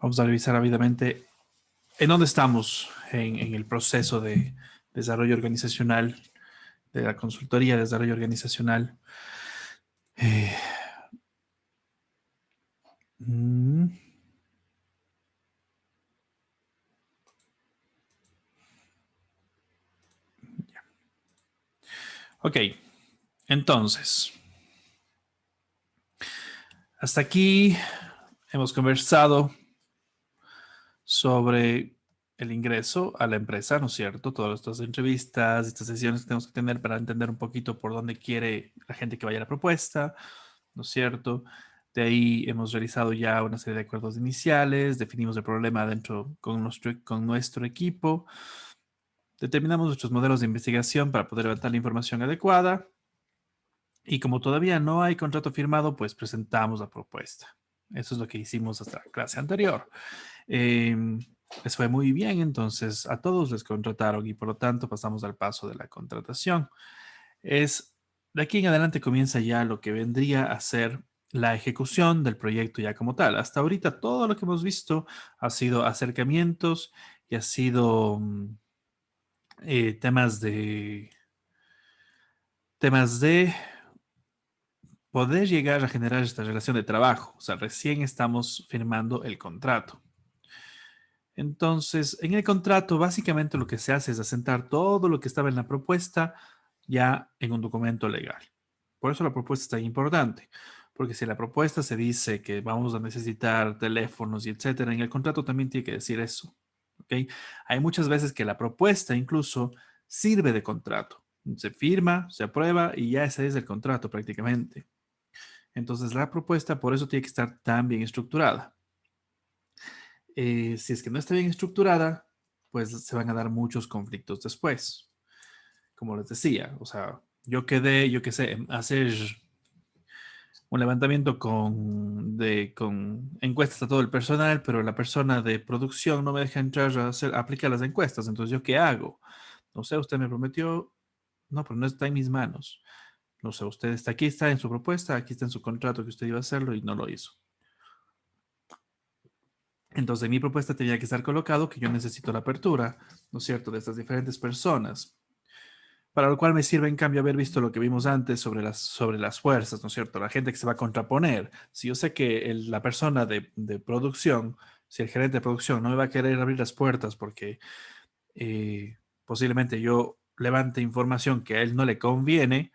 Vamos a revisar rápidamente en dónde estamos en el proceso de desarrollo organizacional, de la consultoría de desarrollo organizacional. Eh, mm, ok, entonces, hasta aquí hemos conversado sobre el ingreso a la empresa, ¿no es cierto? Todas estas entrevistas, estas sesiones que tenemos que tener para entender un poquito por dónde quiere la gente que vaya a la propuesta, ¿no es cierto? De ahí hemos realizado ya una serie de acuerdos iniciales, definimos el problema dentro con nuestro equipo, determinamos nuestros modelos de investigación para poder levantar la información adecuada y como todavía no hay contrato firmado, pues presentamos la propuesta. Eso es lo que hicimos hasta la clase anterior. Eh, Les fue muy bien, entonces a todos les contrataron y por lo tanto pasamos al paso de la contratación. Es de aquí en adelante comienza ya lo que vendría a ser la ejecución del proyecto ya como tal. Hasta ahorita todo lo que hemos visto ha sido acercamientos y ha sido temas de poder llegar a generar esta relación de trabajo. O sea, recién estamos firmando el contrato. Entonces, en el contrato, básicamente lo que se hace es asentar todo lo que estaba en la propuesta ya en un documento legal. Por eso la propuesta es tan importante, porque si en la propuesta se dice que vamos a necesitar teléfonos y etcétera, en el contrato también tiene que decir eso. ¿Ok? Hay muchas veces que la propuesta incluso sirve de contrato. Se firma, se aprueba y ya ese es el contrato prácticamente. Entonces, la propuesta por eso tiene que estar tan bien estructurada. Si es que no está bien estructurada, pues se van a dar muchos conflictos después. Como les decía, o sea, yo qué sé, hacer un levantamiento con encuestas a todo el personal, pero la persona de producción no me deja entrar a aplicar las encuestas. Entonces, ¿yo qué hago? No sé, usted me prometió, no, pero no está en mis manos. No sé, usted está aquí, está en su propuesta, aquí está en su contrato que usted iba a hacerlo y no lo hizo. Entonces, en mi propuesta tenía que estar colocado que yo necesito la apertura, ¿no es cierto?, de estas diferentes personas, para lo cual me sirve en cambio haber visto lo que vimos antes sobre las fuerzas, ¿no es cierto?, la gente que se va a contraponer. Si yo sé que la persona de producción, si el gerente de producción no me va a querer abrir las puertas porque posiblemente yo levante información que a él no le conviene,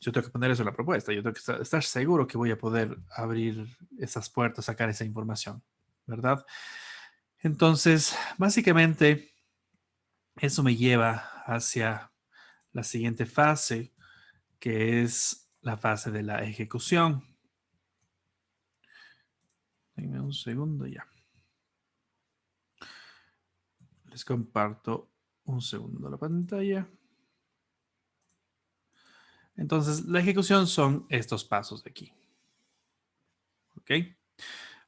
yo tengo que poner eso en la propuesta. Yo tengo que estar seguro que voy a poder abrir esas puertas, sacar esa información, ¿verdad? Entonces, básicamente, eso me lleva hacia la siguiente fase, que es la fase de la ejecución. Denme un segundo ya. Les comparto un segundo la pantalla. Entonces, la ejecución son estos pasos de aquí. ¿Ok?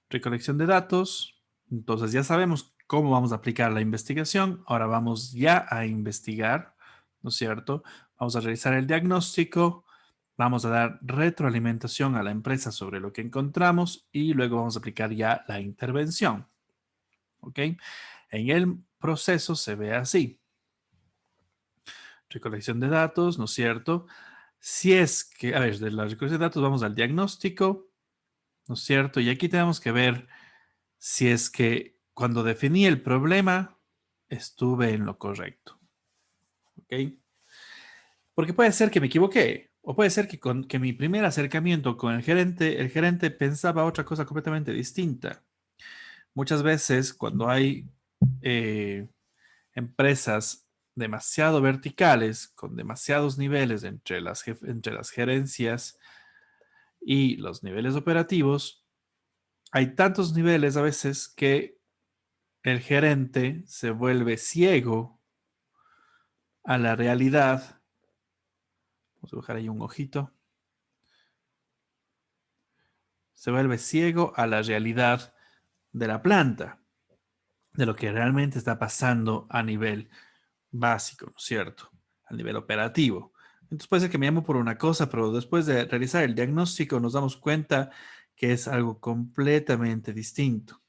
Recolección de datos. Entonces, ya sabemos cómo vamos a aplicar la investigación. Ahora vamos ya a investigar, ¿no es cierto? Vamos a realizar el diagnóstico. Vamos a dar retroalimentación a la empresa sobre lo que encontramos y luego vamos a aplicar ya la intervención. ¿Ok? En el proceso se ve así. Recolección de datos, ¿no es cierto? Si es que, a ver, de la recolección de datos vamos al diagnóstico, ¿no es cierto? Y aquí tenemos que ver si es que cuando definí el problema estuve en lo correcto. ¿Ok? Porque puede ser que me equivoqué, o puede ser que mi primer acercamiento con el gerente pensaba otra cosa completamente distinta. Muchas veces cuando hay eh, empresas demasiado verticales, con demasiados niveles entre las gerencias y los niveles operativos, hay tantos niveles a veces que el gerente se vuelve ciego a la realidad. Vamos a dejar ahí un ojito. Se vuelve ciego a la realidad de la planta, de lo que realmente está pasando a nivel básico, ¿no es cierto? A nivel operativo. Entonces puede ser que me llamo por una cosa, pero después de realizar el diagnóstico nos damos cuenta que es algo completamente distinto.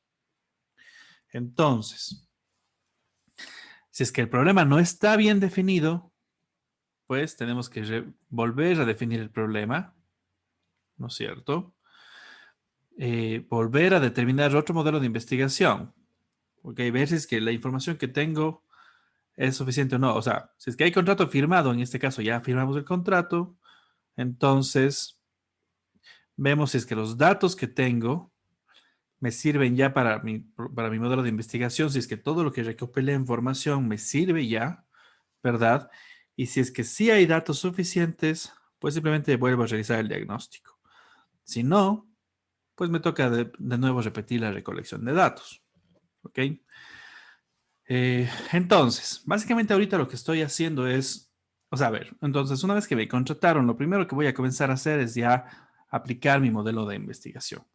Entonces, si es que el problema no está bien definido, pues tenemos que volver a definir el problema, ¿no es cierto? Volver a determinar otro modelo de investigación. Ok, ver si es que la información que tengo es suficiente o no. O sea, si es que hay contrato firmado, en este caso ya firmamos el contrato, entonces vemos si es que los datos que tengo me sirven ya para mi modelo de investigación, si es que todo lo que recopilé en información me sirve ya, ¿verdad? Y si es que sí hay datos suficientes, pues simplemente vuelvo a realizar el diagnóstico. Si no, pues me toca de nuevo repetir la recolección de datos, ¿ok? Entonces, básicamente ahorita lo que estoy haciendo es, o sea, a ver, entonces una vez que me contrataron, lo primero que voy a comenzar a hacer es ya aplicar mi modelo de investigación.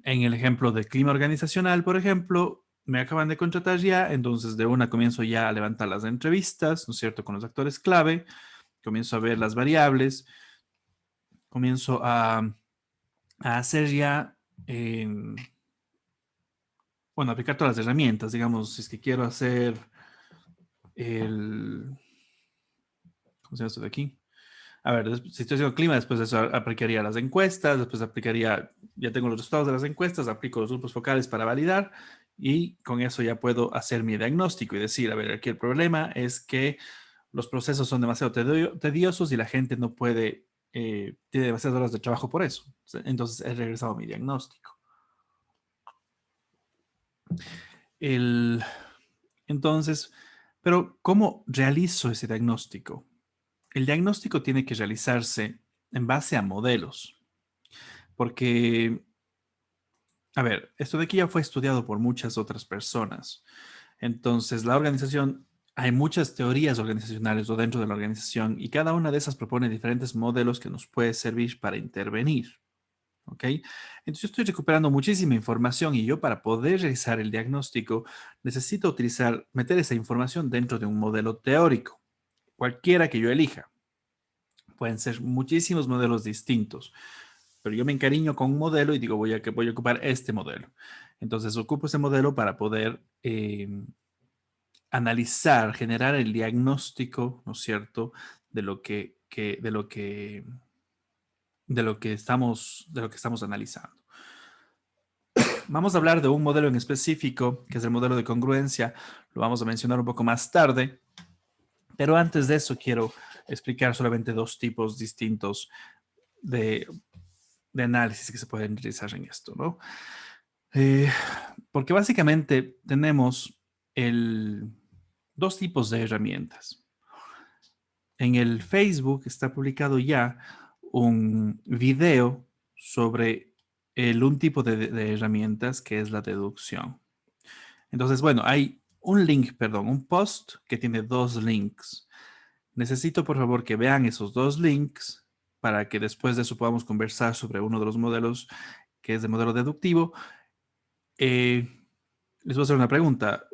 En el ejemplo de clima organizacional, por ejemplo, me acaban de contratar ya, entonces de una comienzo ya a levantar las entrevistas, ¿no es cierto?, con los actores clave, comienzo a ver las variables, comienzo a hacer ya, bueno, aplicar todas las herramientas, digamos, si es que quiero hacer el, ¿cómo se llama esto de aquí? A ver, si estoy haciendo clima, después de eso aplicaría las encuestas, después aplicaría, ya tengo los resultados de las encuestas, aplico los grupos focales para validar y con eso ya puedo hacer mi diagnóstico y decir, a ver, aquí el problema es que los procesos son demasiado tediosos y la gente no puede, tiene demasiadas horas de trabajo por eso. Entonces he regresado a mi diagnóstico. El, entonces, pero ¿cómo realizo ese diagnóstico? El diagnóstico tiene que realizarse en base a modelos, porque, a ver, esto de aquí ya fue estudiado por muchas otras personas. Entonces, la organización, hay muchas teorías organizacionales o dentro de la organización y cada una de esas propone diferentes modelos que nos puede servir para intervenir. ¿Ok? Entonces, yo estoy recuperando muchísima información y yo para poder realizar el diagnóstico necesito utilizar, meter esa información dentro de un modelo teórico, cualquiera que yo elija. Pueden ser muchísimos modelos distintos, pero yo me encariño con un modelo y digo, voy a ocupar este modelo. Entonces ocupo ese modelo para poder analizar, generar el diagnóstico, ¿no es cierto?, de lo de lo que estamos analizando. Vamos a hablar de un modelo en específico, que es el modelo de congruencia. Lo vamos a mencionar un poco más tarde, pero antes de eso quiero explicar solamente dos tipos distintos de, de análisis que se pueden realizar en esto, ¿no? Eh, Porque básicamente tenemos dos tipos de herramientas. En el Facebook está publicado ya un video sobre un tipo de herramientas que es la deducción. Entonces, bueno, hay un link, perdón, un post que tiene dos links. Necesito, por favor, que vean esos dos links para que después de eso podamos conversar sobre uno de los modelos que es de modelo deductivo. Eh, Les voy a hacer una pregunta.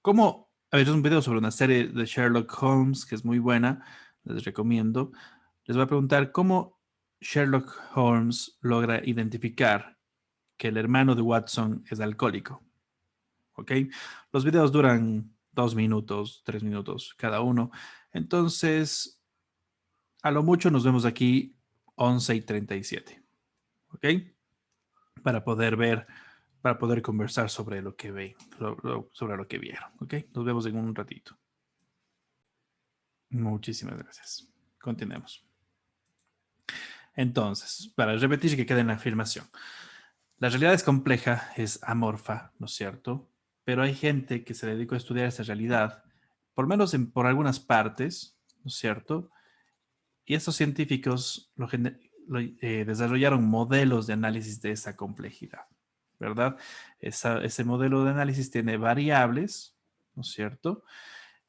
¿Cómo? A ver, es un video sobre una serie de Sherlock Holmes que es muy buena, les recomiendo. Les voy a preguntar cómo Sherlock Holmes logra identificar que el hermano de Watson es alcohólico. ¿Ok? Los videos duran 2 minutos, 3 minutos cada uno. Entonces, a lo mucho nos vemos aquí 11:37. ¿Ok? Para poder ver, para poder conversar sobre lo que ve, sobre lo que vieron. ¿Ok? Nos vemos en un ratito. Muchísimas gracias. Continuemos. Entonces, para repetir que quede en la afirmación, la realidad es compleja, es amorfa, ¿no es cierto? Pero hay gente que se dedicó a estudiar esa realidad, por menos por algunas partes, ¿no es cierto? Y estos científicos desarrollaron modelos de análisis de esa complejidad, ¿verdad? Ese modelo de análisis tiene variables, ¿no es cierto?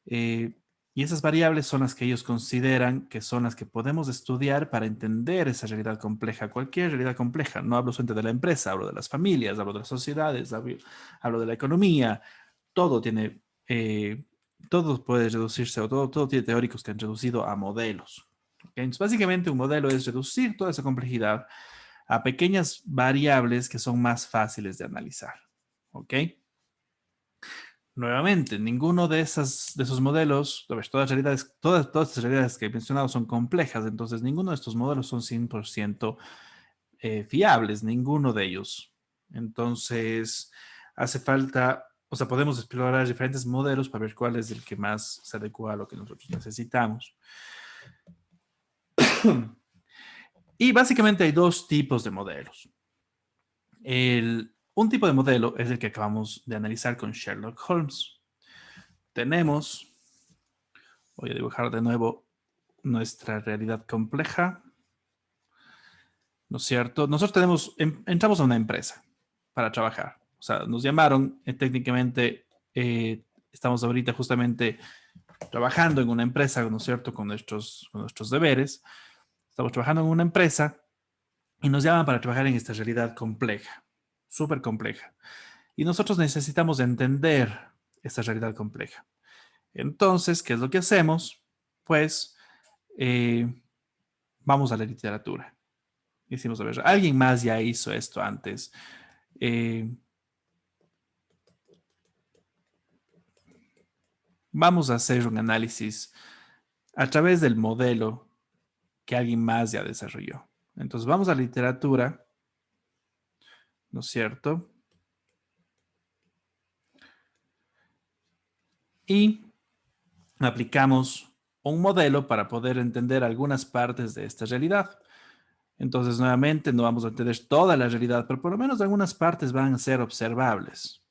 Eh, y esas variables son las que ellos consideran que son las que podemos estudiar para entender esa realidad compleja, cualquier realidad compleja. No hablo solamente de la empresa, hablo de las familias, hablo de las sociedades, hablo de la economía. Todo tiene, todo puede reducirse, o todo tiene teóricos que han reducido a modelos. ¿Ok? Entonces, básicamente un modelo es reducir toda esa complejidad a pequeñas variables que son más fáciles de analizar. ¿Ok? Nuevamente, ninguno de esos modelos, a ver, todas estas realidades que he mencionado son complejas, entonces ninguno de estos modelos son 100% fiables, ninguno de ellos. Entonces, hace falta, o sea, podemos explorar diferentes modelos para ver cuál es el que más se adecua a lo que nosotros necesitamos. Y básicamente hay dos tipos de modelos. Un tipo de modelo es el que acabamos de analizar con Sherlock Holmes. Tenemos, voy a dibujar de nuevo nuestra realidad compleja, ¿no es cierto? Nosotros entramos a una empresa para trabajar. O sea, nos llamaron, técnicamente estamos ahorita justamente trabajando en una empresa, ¿no es cierto? Con nuestros deberes. Estamos trabajando en una empresa y nos llaman para trabajar en esta realidad compleja, súper compleja. Y nosotros necesitamos entender esta realidad compleja. Entonces, ¿qué es lo que hacemos? Pues vamos a la literatura. Decimos, a ver, alguien más ya hizo esto antes. Eh, Vamos a hacer un análisis a través del modelo que alguien más ya desarrolló. Entonces vamos a la literatura, ¿no es cierto? Y aplicamos un modelo para poder entender algunas partes de esta realidad. Entonces, nuevamente, no vamos a entender toda la realidad, pero por lo menos algunas partes van a ser observables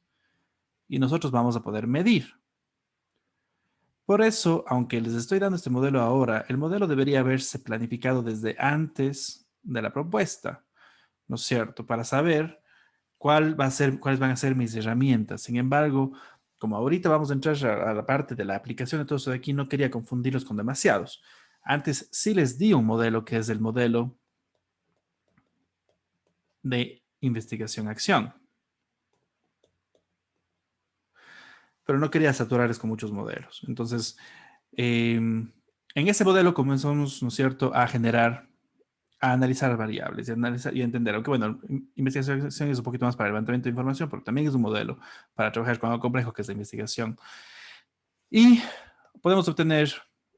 y nosotros vamos a poder medir. Por eso, aunque les estoy dando este modelo ahora, el modelo debería haberse planificado desde antes de la propuesta, ¿no es cierto? Para saber cuáles van a ser mis herramientas. Sin embargo, como ahorita vamos a entrar a la parte de la aplicación de todo esto de aquí, no quería confundirlos con demasiados. Antes sí les di un modelo que es el modelo de investigación-acción, pero no quería saturarles con muchos modelos. Entonces, en ese modelo comenzamos, ¿no es cierto?, a analizar variables y, analizar, y entender, aunque bueno, investigación es un poquito más para el levantamiento de información, pero también es un modelo para trabajar con algo complejo que es la investigación. Y podemos obtener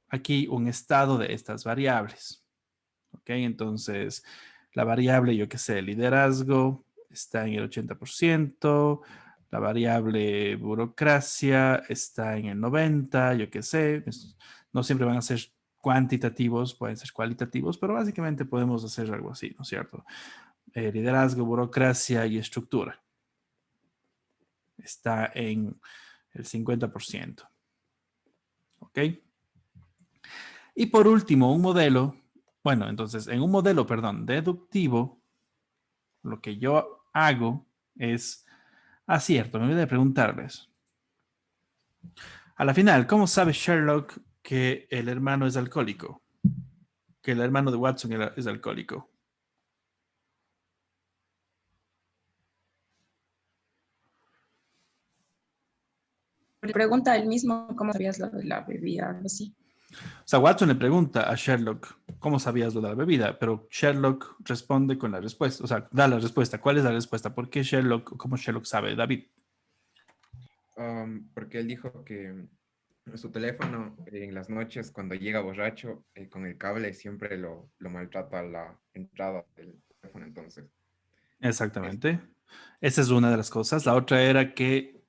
aquí un estado de estas variables. ¿Ok? Entonces, la variable, yo qué sé, liderazgo está en el 80%, la variable burocracia está en el 90%, yo qué sé, no siempre van a ser cuantitativos, pueden ser cualitativos, pero básicamente podemos hacer algo así, ¿no es cierto? Liderazgo, burocracia y estructura está en el 50%. ¿Ok? Y por último, entonces, en un modelo, perdón, deductivo, lo que yo hago es, cierto, me olvidé de preguntarles. A la final, ¿cómo sabe Sherlock que el hermano es alcohólico? Que el hermano de Watson es alcohólico. Pregunta él mismo cómo sabías lo de la bebida, algo así. O sea, Watson le pregunta a Sherlock, ¿cómo sabías lo de la bebida? Pero Sherlock responde con la respuesta, o sea, da la respuesta. ¿Cuál es la respuesta? ¿Por qué cómo Sherlock sabe, David? Porque él dijo que su teléfono en las noches cuando llega borracho con el cable siempre lo maltrata a la entrada del teléfono, entonces. Es, Exactamente. Esa es una de las cosas. La otra era que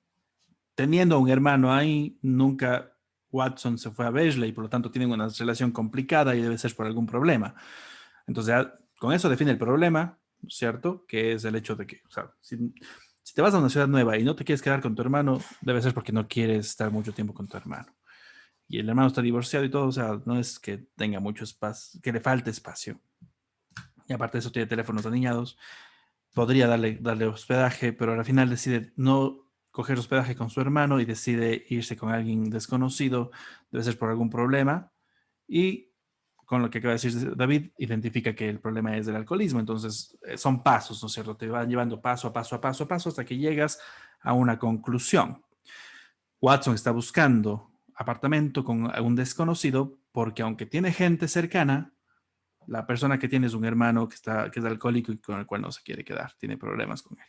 teniendo un hermano ahí, nunca Watson se fue a verle y por lo tanto tienen una relación complicada y debe ser por algún problema. Entonces, con eso define el problema, ¿cierto? Que es el hecho de que, o sea, si te vas a una ciudad nueva y no te quieres quedar con tu hermano, debe ser porque no quieres estar mucho tiempo con tu hermano. Y el hermano está divorciado y todo, o sea, no es que tenga mucho espacio, que le falte espacio. Y aparte de eso, tiene teléfonos aniñados. Podría darle hospedaje, pero al final decide no coger hospedaje con su hermano y decide irse con alguien desconocido, debe ser por algún problema. Y con lo que acaba de decir David, identifica que el problema es del alcoholismo. Entonces, son pasos, ¿no es cierto? Te van llevando paso a paso a paso a paso hasta que llegas a una conclusión. Watson está buscando apartamento con un desconocido porque aunque tiene gente cercana, La persona que tiene es un hermano que es alcohólico y con el cual no se quiere quedar, tiene problemas con él.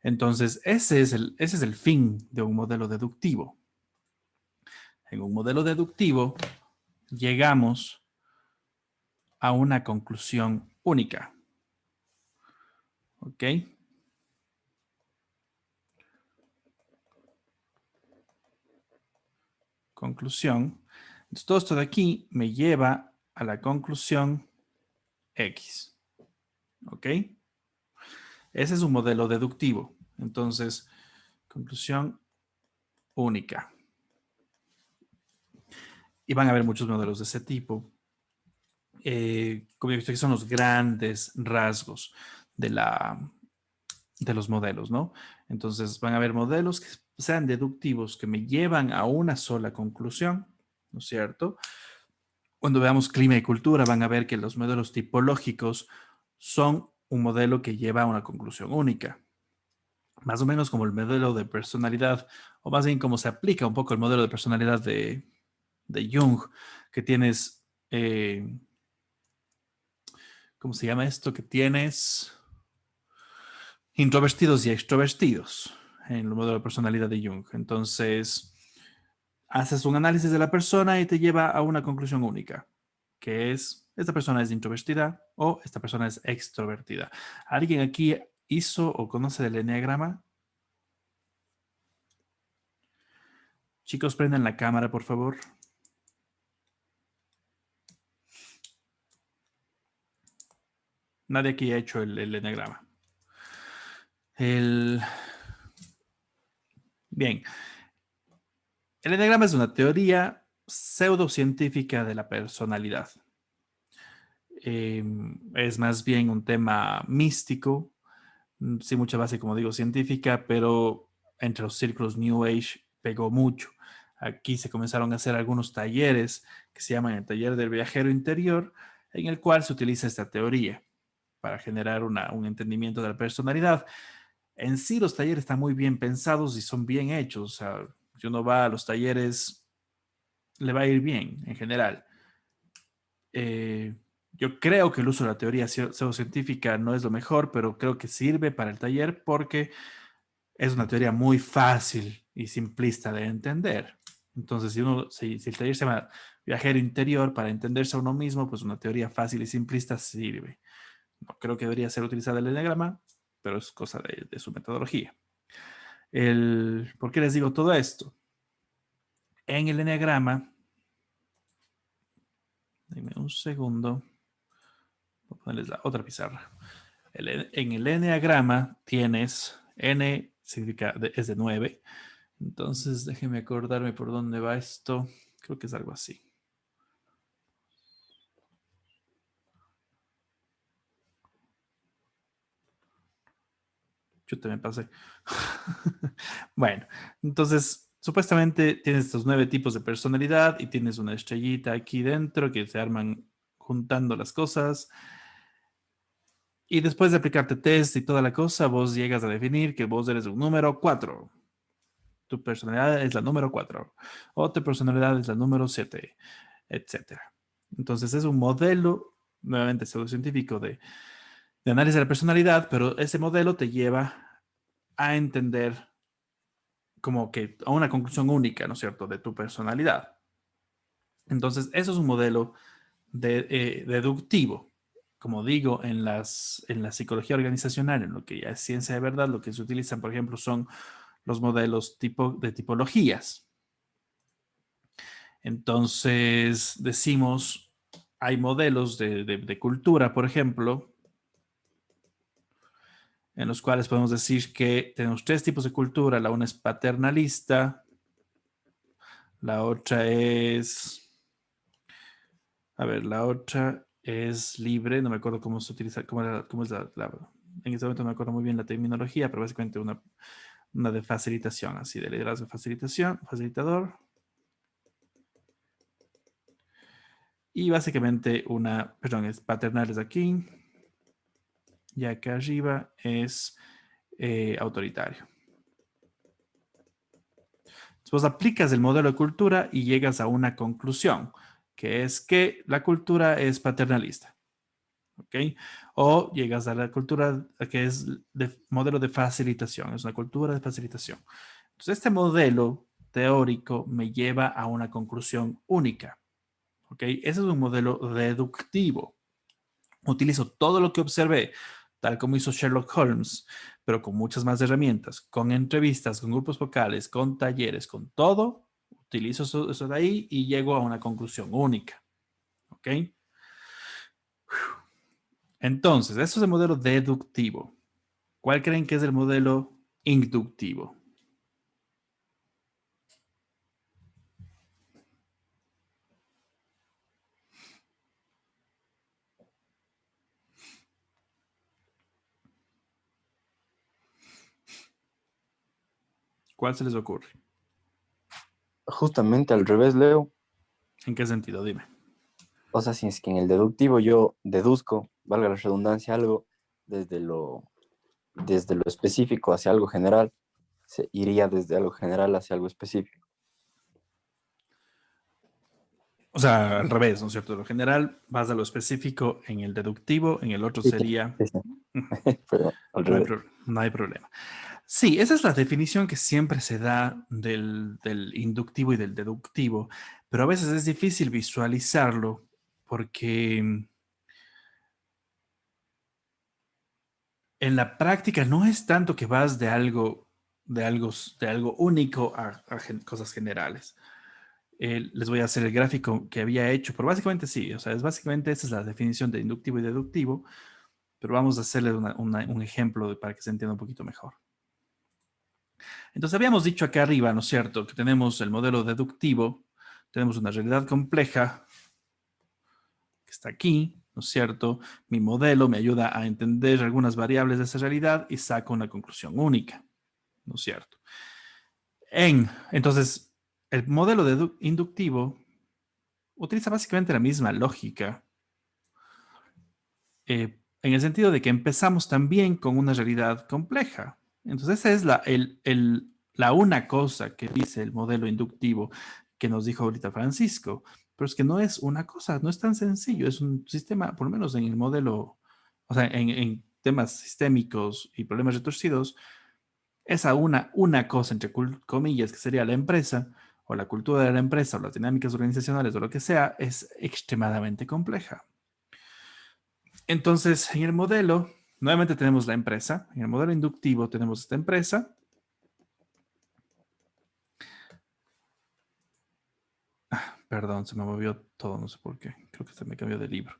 Entonces, ese es el fin de un modelo deductivo. En un modelo deductivo llegamos a una conclusión única. ¿Ok? Conclusión. Entonces, todo esto de aquí me lleva a la conclusión X. ¿Ok? Ese es un modelo deductivo. Entonces, conclusión única. Y van a haber muchos modelos de ese tipo. Como he visto, que son los grandes rasgos de los modelos, ¿no? Entonces, van a haber modelos que sean deductivos, que me llevan a una sola conclusión, ¿no es cierto? Cuando veamos clima y cultura, van a ver que los modelos tipológicos son un modelo que lleva a una conclusión única. Más o menos como el modelo de personalidad, o más bien como se aplica un poco el modelo de personalidad de Jung, que tienes, ¿cómo se llama esto? Que tienes introvertidos y extrovertidos en el modelo de personalidad de Jung. Entonces, haces un análisis de la persona y te lleva a una conclusión única, que es, esta persona es introvertida o esta persona es extrovertida. ¿Alguien aquí hizo o conoce del eneagrama? Chicos, prendan la cámara, por favor. Nadie aquí ha hecho el eneagrama. Bien. El eneagrama es una teoría pseudocientífica de la personalidad. Es más bien un tema místico, sin mucha base, como digo, científica, pero entre los círculos New Age pegó mucho. Aquí se comenzaron a hacer algunos talleres que se llaman el taller del viajero interior, en el cual se utiliza esta teoría para generar un entendimiento de la personalidad. En sí, los talleres están muy bien pensados y son bien hechos. O sea, si uno va a los talleres, le va a ir bien en general. Yo creo que el uso de la teoría pseudocientífica no es lo mejor, pero creo que sirve para el taller porque es una teoría muy fácil y simplista de entender. Entonces, si el taller se llama viajero interior para entenderse a uno mismo, pues una teoría fácil y simplista sirve. No creo que debería ser utilizada el eneagrama, pero es cosa de su metodología. ¿Por qué les digo todo esto? En el eneagrama, denme un segundo, voy a ponerles la otra pizarra. En el eneagrama tienes N, significa es de 9. Entonces, déjenme acordarme por dónde va esto. Creo que es algo así. Yo también pasé. Bueno, entonces, supuestamente tienes estos 9 tipos de personalidad y tienes una estrellita aquí dentro que se arman juntando las cosas. Y después de aplicarte test y toda la cosa, vos llegas a definir que vos eres un número 4. Tu personalidad es la número 4. O tu personalidad es la número 7, etcétera. Entonces es un modelo, nuevamente pseudocientífico, de análisis de la personalidad, pero ese modelo te lleva a entender como que a una conclusión única, ¿no es cierto?, de tu personalidad. Entonces, eso es un modelo deductivo. Como digo, en la psicología organizacional, en lo que ya es ciencia de verdad, lo que se utilizan, por ejemplo, son los modelos de tipologías. Entonces, decimos, hay modelos de cultura, por ejemplo, en los cuales podemos decir que tenemos 3 tipos de cultura. La una es paternalista, la otra es, a ver, la otra es libre, no me acuerdo cómo se utiliza, cómo es en este momento no me acuerdo muy bien la terminología, pero básicamente una de facilitación, así, de liderazgo de facilitación, facilitador. Y básicamente es paternal es aquí, y acá arriba es autoritario. Entonces aplicas el modelo de cultura y llegas a una conclusión, que es que la cultura es paternalista. ¿Ok? O llegas a la cultura que es de modelo de facilitación, es una cultura de facilitación. Entonces, este modelo teórico me lleva a una conclusión única. ¿Ok? Ese es un modelo deductivo. Utilizo todo lo que observé, tal como hizo Sherlock Holmes, pero con muchas más herramientas, con entrevistas, con grupos vocales, con talleres, con todo. Utilizo eso de ahí y llego a una conclusión única. ¿Ok? Entonces, eso es el modelo deductivo. ¿Cuál creen que es el modelo inductivo? ¿Cuál se les ocurre? Justamente al revés, Leo. ¿En qué sentido? Dime. O sea, si es que en el deductivo yo deduzco, valga la redundancia, algo desde lo específico hacia algo general, se iría desde algo general hacia algo específico. O sea, al revés, ¿no es cierto? Lo general vas a lo específico en el deductivo, en el otro Sí, sí, sería... sí, sí. Perdón, al No hay, revés. no hay problema. Sí, esa es la definición que siempre se da del inductivo y del deductivo, pero a veces es difícil visualizarlo porque en la práctica no es tanto que vas de algo único a cosas generales. Les voy a hacer el gráfico que había hecho, pero básicamente sí, o sea, es básicamente esa es la definición de inductivo y deductivo, pero vamos a hacerle un ejemplo para que se entienda un poquito mejor. Entonces habíamos dicho acá arriba, ¿no es cierto?, que tenemos el modelo deductivo, tenemos una realidad compleja que está aquí, ¿no es cierto? Mi modelo me ayuda a entender algunas variables de esa realidad y saco una conclusión única, ¿no es cierto? Entonces, el modelo inductivo utiliza básicamente la misma lógica, en el sentido de que empezamos también con una realidad compleja. Entonces, esa es la una cosa que dice el modelo inductivo que nos dijo ahorita Francisco, pero es que no es una cosa, no es tan sencillo, es un sistema, por lo menos en el modelo, o sea, en temas sistémicos y problemas retorcidos, esa una cosa, entre comillas, que sería la empresa, o la cultura de la empresa, o las dinámicas organizacionales, o lo que sea, es extremadamente compleja. Entonces, en el modelo, nuevamente tenemos la empresa. En el modelo inductivo tenemos esta empresa. Perdón, se me movió todo, no sé por qué. Creo que se me cambió de libro.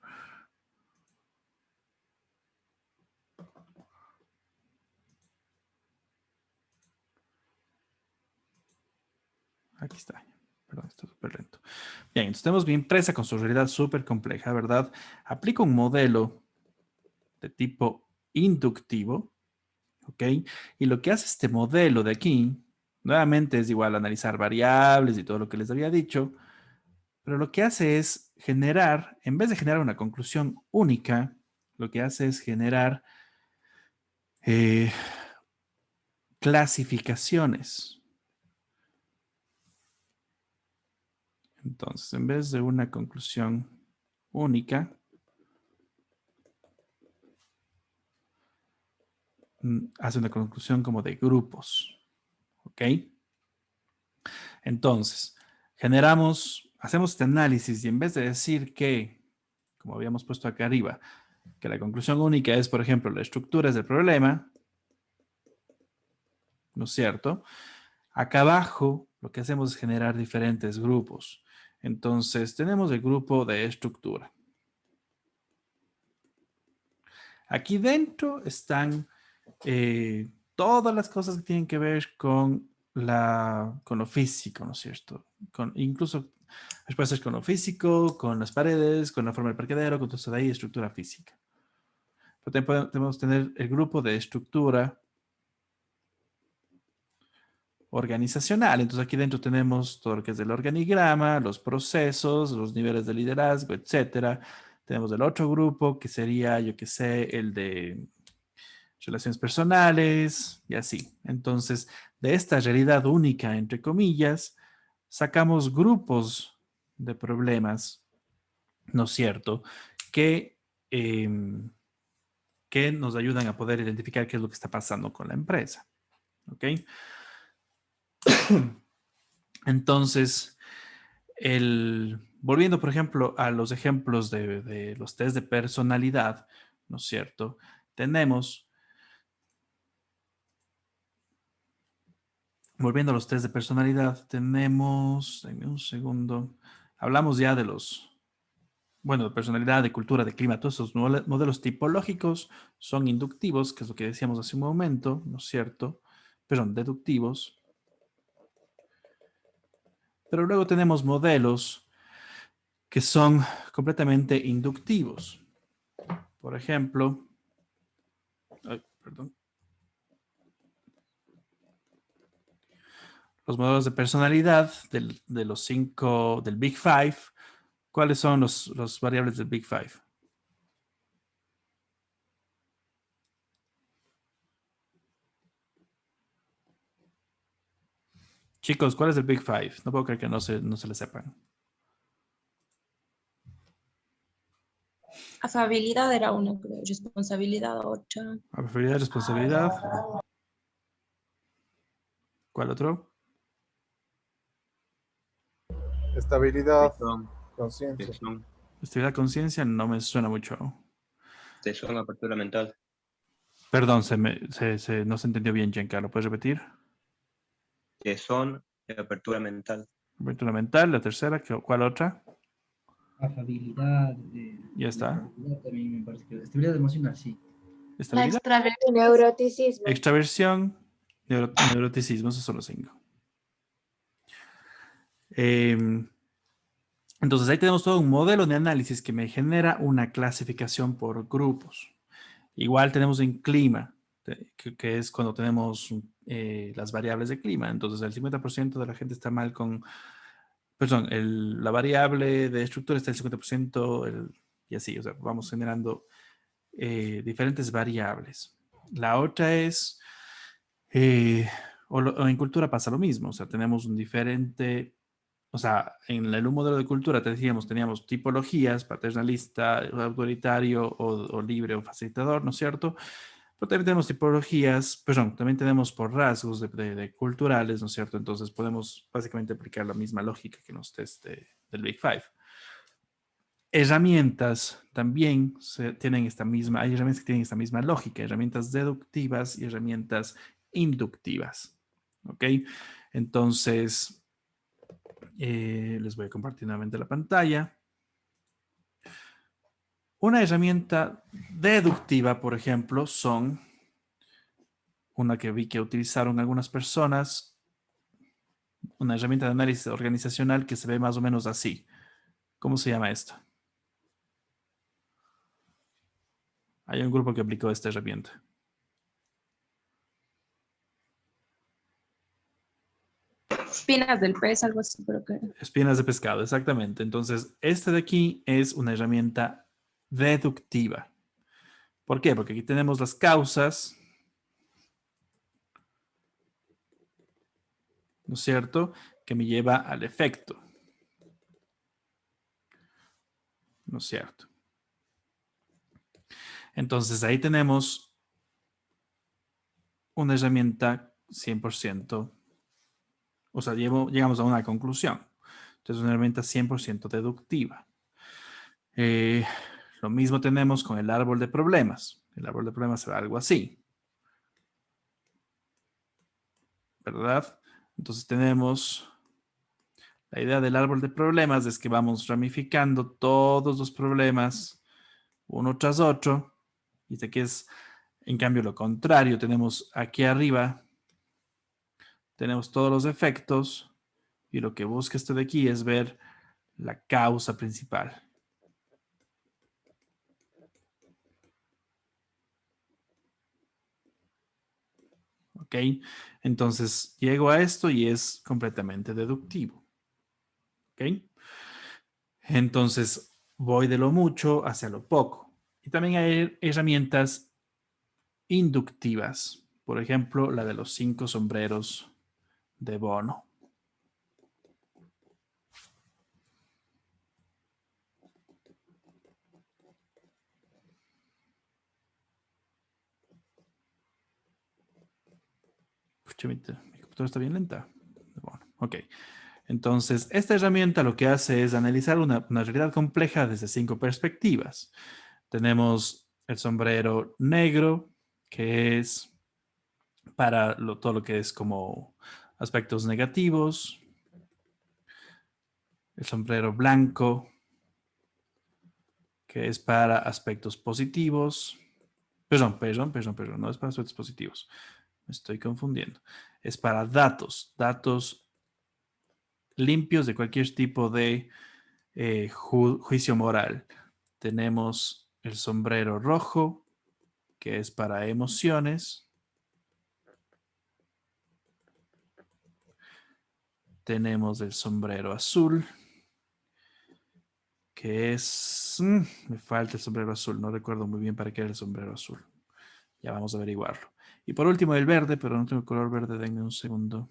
Aquí está. Perdón, está súper lento. Bien, entonces tenemos mi empresa con su realidad súper compleja, ¿verdad? Aplico un modelo de tipo inductivo, ¿ok? Y lo que hace este modelo de aquí, nuevamente es igual a analizar variables y todo lo que les había dicho, pero lo que hace es generar, en vez de generar una conclusión única, lo que hace es generar eh, clasificaciones. Entonces, en vez de una conclusión única, hace una conclusión como de grupos. ¿Ok? Entonces, hacemos este análisis y en vez de decir que, como habíamos puesto acá arriba, que la conclusión única es, por ejemplo, la estructura es el problema, ¿no es cierto? Acá abajo lo que hacemos es generar diferentes grupos. Entonces, tenemos el grupo de estructura. Aquí dentro están todas las cosas que tienen que ver con lo físico, ¿no es cierto? Incluso puede ser con lo físico, con las paredes, con la forma del parqueadero, con todo eso de ahí, estructura física. Pero también podemos tener el grupo de estructura organizacional. Entonces aquí dentro tenemos todo lo que es el organigrama, los procesos, los niveles de liderazgo, etcétera. Tenemos el otro grupo que sería, yo qué sé, el de relaciones personales y así. Entonces, de esta realidad única, entre comillas, sacamos grupos de problemas ¿no es cierto? Que, em, que nos ayudan a poder identificar qué es lo que está pasando con la empresa. ¿Ok? Entonces, volviendo, por ejemplo, a los ejemplos de los test de personalidad, ¿no es cierto? Tenemos, volviendo a los test de personalidad, tenemos, denme un segundo, hablamos ya de los, bueno, de personalidad, de cultura, de clima, todos esos modelos tipológicos son inductivos, que es lo que decíamos hace un momento, ¿no es cierto? Perdón, deductivos. Pero luego tenemos modelos que son completamente inductivos. Por ejemplo, ay, perdón. Los modelos de personalidad de los 5 del Big Five. ¿Cuáles son los variables del Big Five? Chicos, ¿cuál es el Big Five? No puedo creer que no se le sepan. Afabilidad era una, creo. Responsabilidad otra. Afabilidad, responsabilidad. ¿Cuál otro? Estabilidad, Tesón, conciencia. tesón, Estabilidad, conciencia, no me suena mucho. tesón, apertura mental. Perdón, no se entendió bien, Giancarlo. ¿Puedes repetir? Tesón y apertura mental. Apertura mental, la tercera, ¿cuál otra? Afabilidad, Ya está. estabilidad también me parece que estabilidad emocional, sí. La Estabilidad, extraversión. Neuroticismo. extraversión, neuroticismo, esos son los 5. Entonces ahí tenemos todo un modelo de análisis que me genera una clasificación por grupos. Igual tenemos en clima, que es cuando tenemos las variables de clima. Entonces el 50% de la gente está mal con, perdón, la variable de estructura está el 50%, y así, o sea, vamos generando diferentes variables. La otra es, o en cultura pasa lo mismo, o sea, tenemos un diferente, o sea, en el modelo de cultura teníamos tipologías, paternalista, autoritario o libre o facilitador, ¿no es cierto? Pero también tenemos tipologías, perdón, también tenemos por rasgos de culturales, ¿no es cierto? Entonces podemos básicamente aplicar la misma lógica que en los test del Big Five. Herramientas también tienen esta misma, hay herramientas que tienen esta misma lógica, herramientas deductivas y herramientas inductivas. ¿Ok? Entonces, les voy a compartir nuevamente la pantalla. Una herramienta deductiva, por ejemplo, son una que vi que utilizaron algunas personas, una herramienta de análisis organizacional que se ve más o menos así. ¿Cómo se llama esto? Hay un grupo que aplicó esta herramienta. Espinas del pez, algo así, creo que. Espinas de pescado, exactamente. Entonces, este de aquí es una herramienta deductiva. ¿Por qué? Porque aquí tenemos las causas, ¿no es cierto? Que me lleva al efecto. ¿No es cierto? Entonces, ahí tenemos una herramienta 100%, o sea, llegamos a una conclusión. Entonces, una herramienta 100% deductiva. Lo mismo tenemos con el árbol de problemas. El árbol de problemas será algo así. ¿Verdad? Entonces tenemos la idea del árbol de problemas es que vamos ramificando todos los problemas uno tras otro. Y aquí es, en cambio, lo contrario. Tenemos aquí arriba, tenemos todos los efectos y lo que busca esto de aquí es ver la causa principal. ¿Ok? Entonces llego a esto y es completamente deductivo. ¿Ok? Entonces voy de lo mucho hacia lo poco. Y también hay herramientas inductivas. Por ejemplo, la de los 5 sombreros de Bono. Pucha, mi computadora está bien lenta. Bueno, ok. Entonces, esta herramienta lo que hace es analizar una realidad compleja desde 5 perspectivas. Tenemos el sombrero negro, que es para todo lo que es como aspectos negativos. El sombrero blanco, que es para aspectos positivos. Perdón, no es para aspectos positivos. Me estoy confundiendo. Es para datos limpios de cualquier tipo de juicio moral. Tenemos el sombrero rojo, que es para emociones. Tenemos el sombrero azul, que es... me falta el sombrero azul, no recuerdo muy bien para qué era el sombrero azul. Ya vamos a averiguarlo. Y por último el verde, pero no tengo color verde, denme un segundo.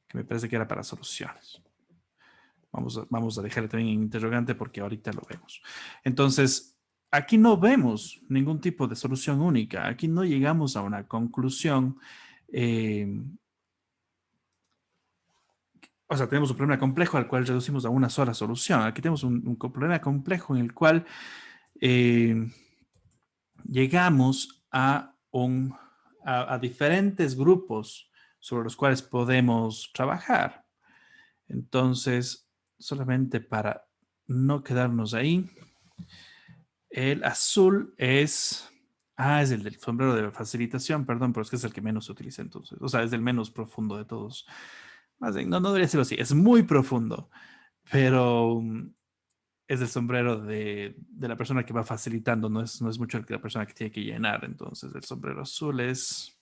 Que me parece que era para soluciones. Vamos a dejarle también en interrogante porque ahorita lo vemos. Entonces, aquí no vemos ningún tipo de solución única. Aquí no llegamos a una conclusión. O sea, tenemos un problema complejo al cual reducimos a una sola solución. Aquí tenemos un problema complejo en el cual eh, llegamos a diferentes grupos sobre los cuales podemos trabajar. Entonces, solamente para no quedarnos ahí, el azul es... Ah, es el del sombrero de facilitación, perdón, pero es que es el que menos se utiliza entonces. O sea, es el menos profundo de todos. Más bien, no debería ser así, es muy profundo, pero es el sombrero de la persona que va facilitando, no es mucho la persona que tiene que llenar. Entonces, el sombrero azul es...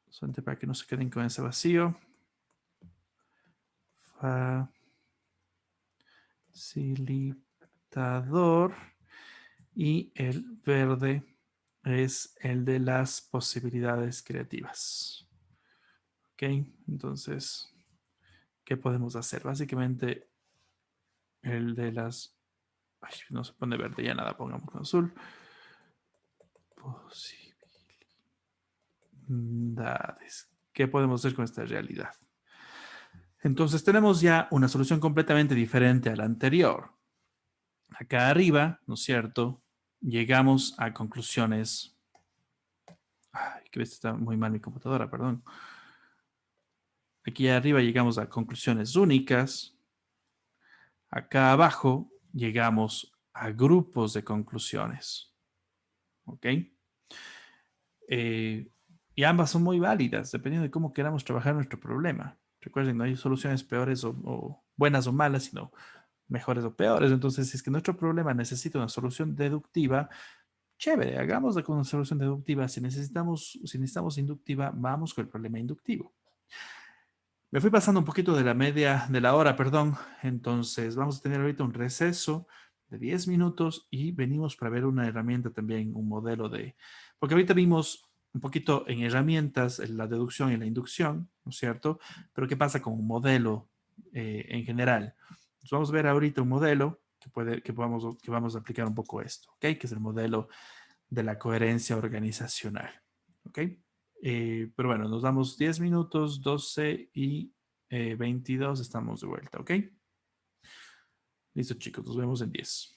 Solamente para que no se queden con ese vacío. Facilitador. Y el verde es el de las posibilidades creativas. Ok, entonces, ¿qué podemos hacer? Básicamente, el de las... Ay, no se pone verde, ya nada, pongamos con azul. Posibilidades. ¿Qué podemos hacer con esta realidad? Entonces, tenemos ya una solución completamente diferente a la anterior. Acá arriba, ¿no es cierto? Llegamos a conclusiones. Ay, que está muy mal mi computadora, perdón. Aquí arriba llegamos a conclusiones únicas. Acá abajo llegamos a grupos de conclusiones. ¿Ok? Y ambas son muy válidas, dependiendo de cómo queramos trabajar nuestro problema. Recuerden, no hay soluciones peores o buenas o malas, sino mejores o peores. Entonces, si es que nuestro problema necesita una solución deductiva, chévere, hagámosla con una solución deductiva. Si necesitamos inductiva, vamos con el problema inductivo. Me fui pasando un poquito de la hora, perdón. Entonces, vamos a tener ahorita un receso de 10 minutos y venimos para ver una herramienta también, un modelo de... Porque ahorita vimos un poquito en herramientas la deducción y la inducción, ¿no es cierto? Pero ¿qué pasa con un modelo en general? Entonces, vamos a ver ahorita un modelo que vamos a aplicar un poco esto, ¿ok? Que es el modelo de la coherencia organizacional, ¿ok? Pero bueno, nos damos 10 minutos, 12 y 22, estamos de vuelta, ¿ok? Listo, chicos, nos vemos en 10.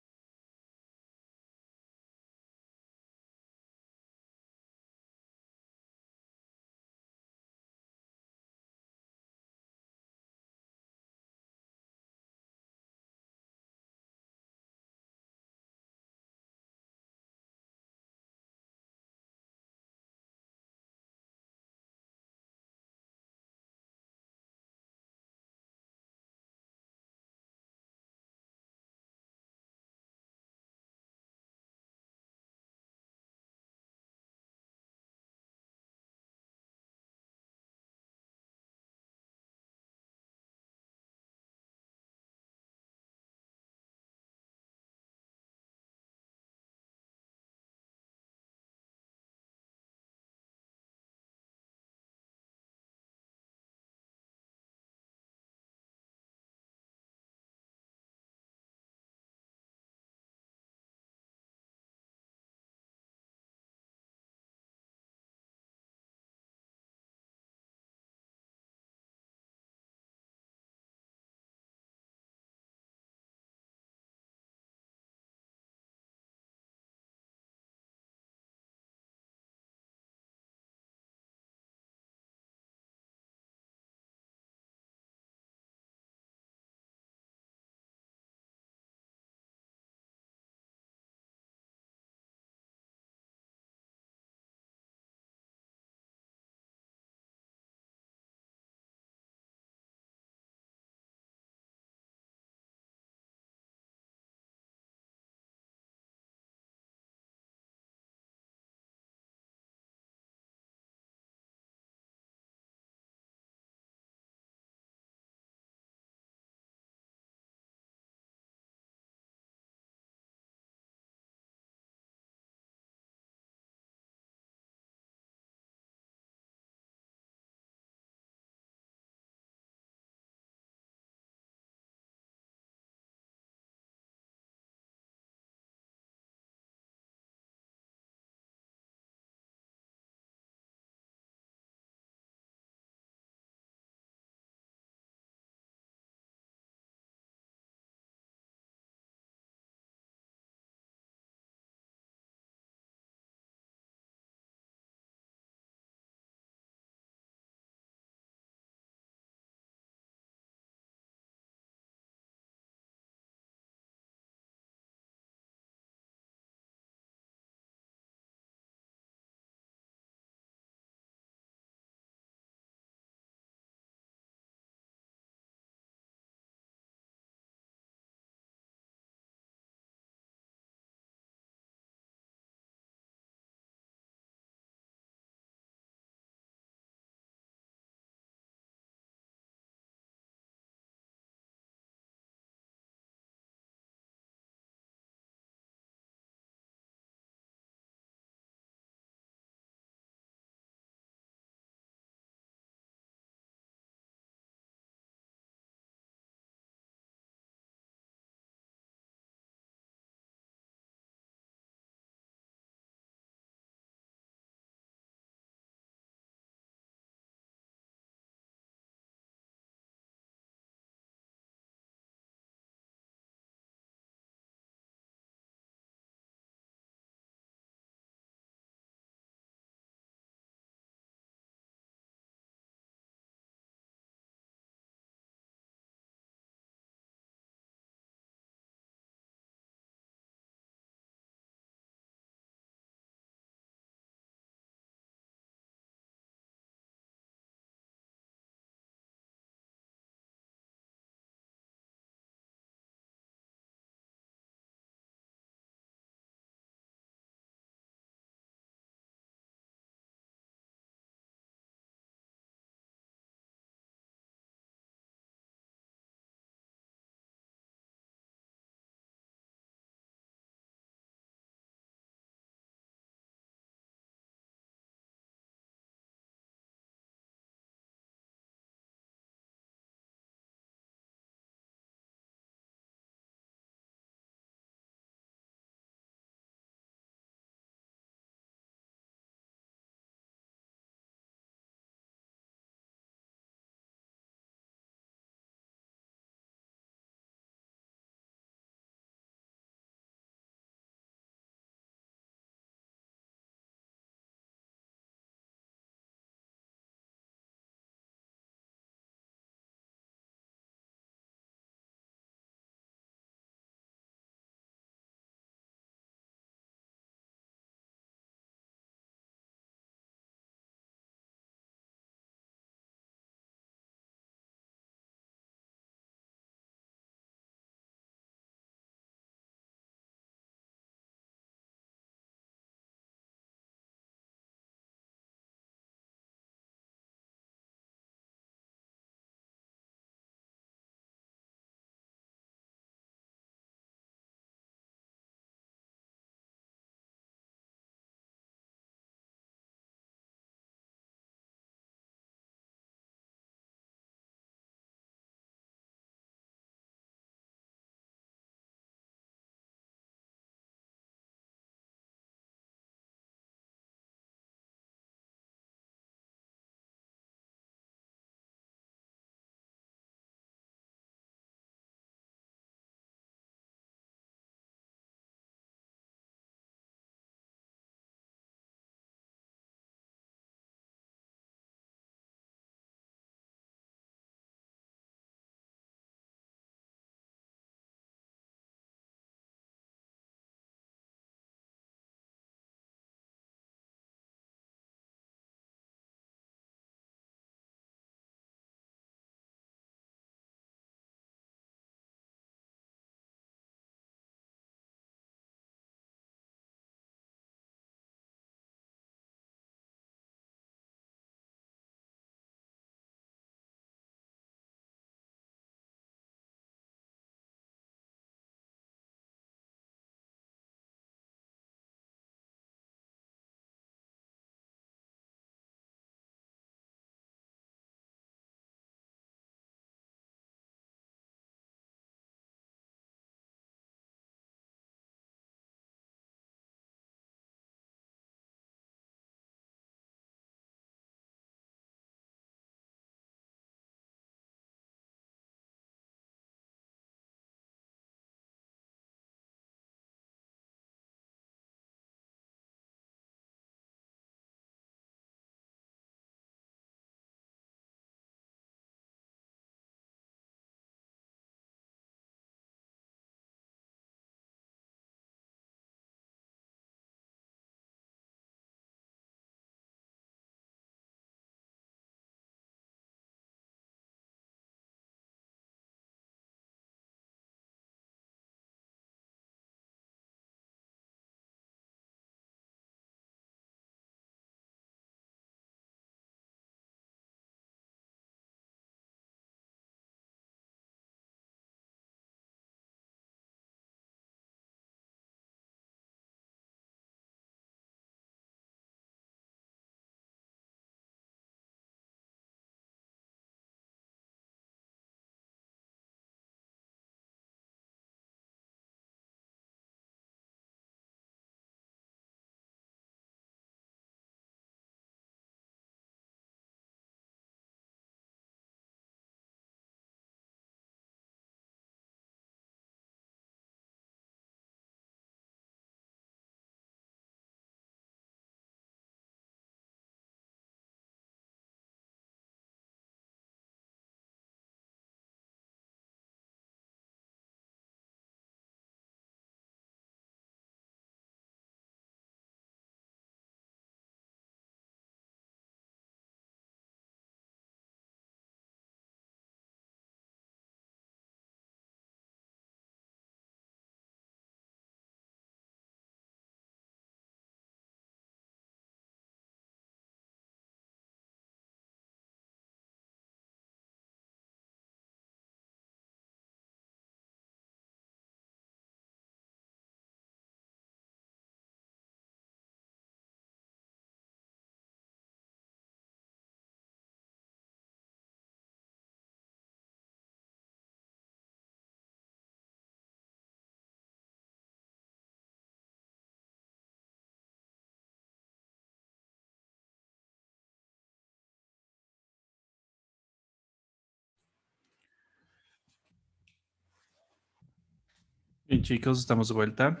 Bien, chicos, estamos de vuelta.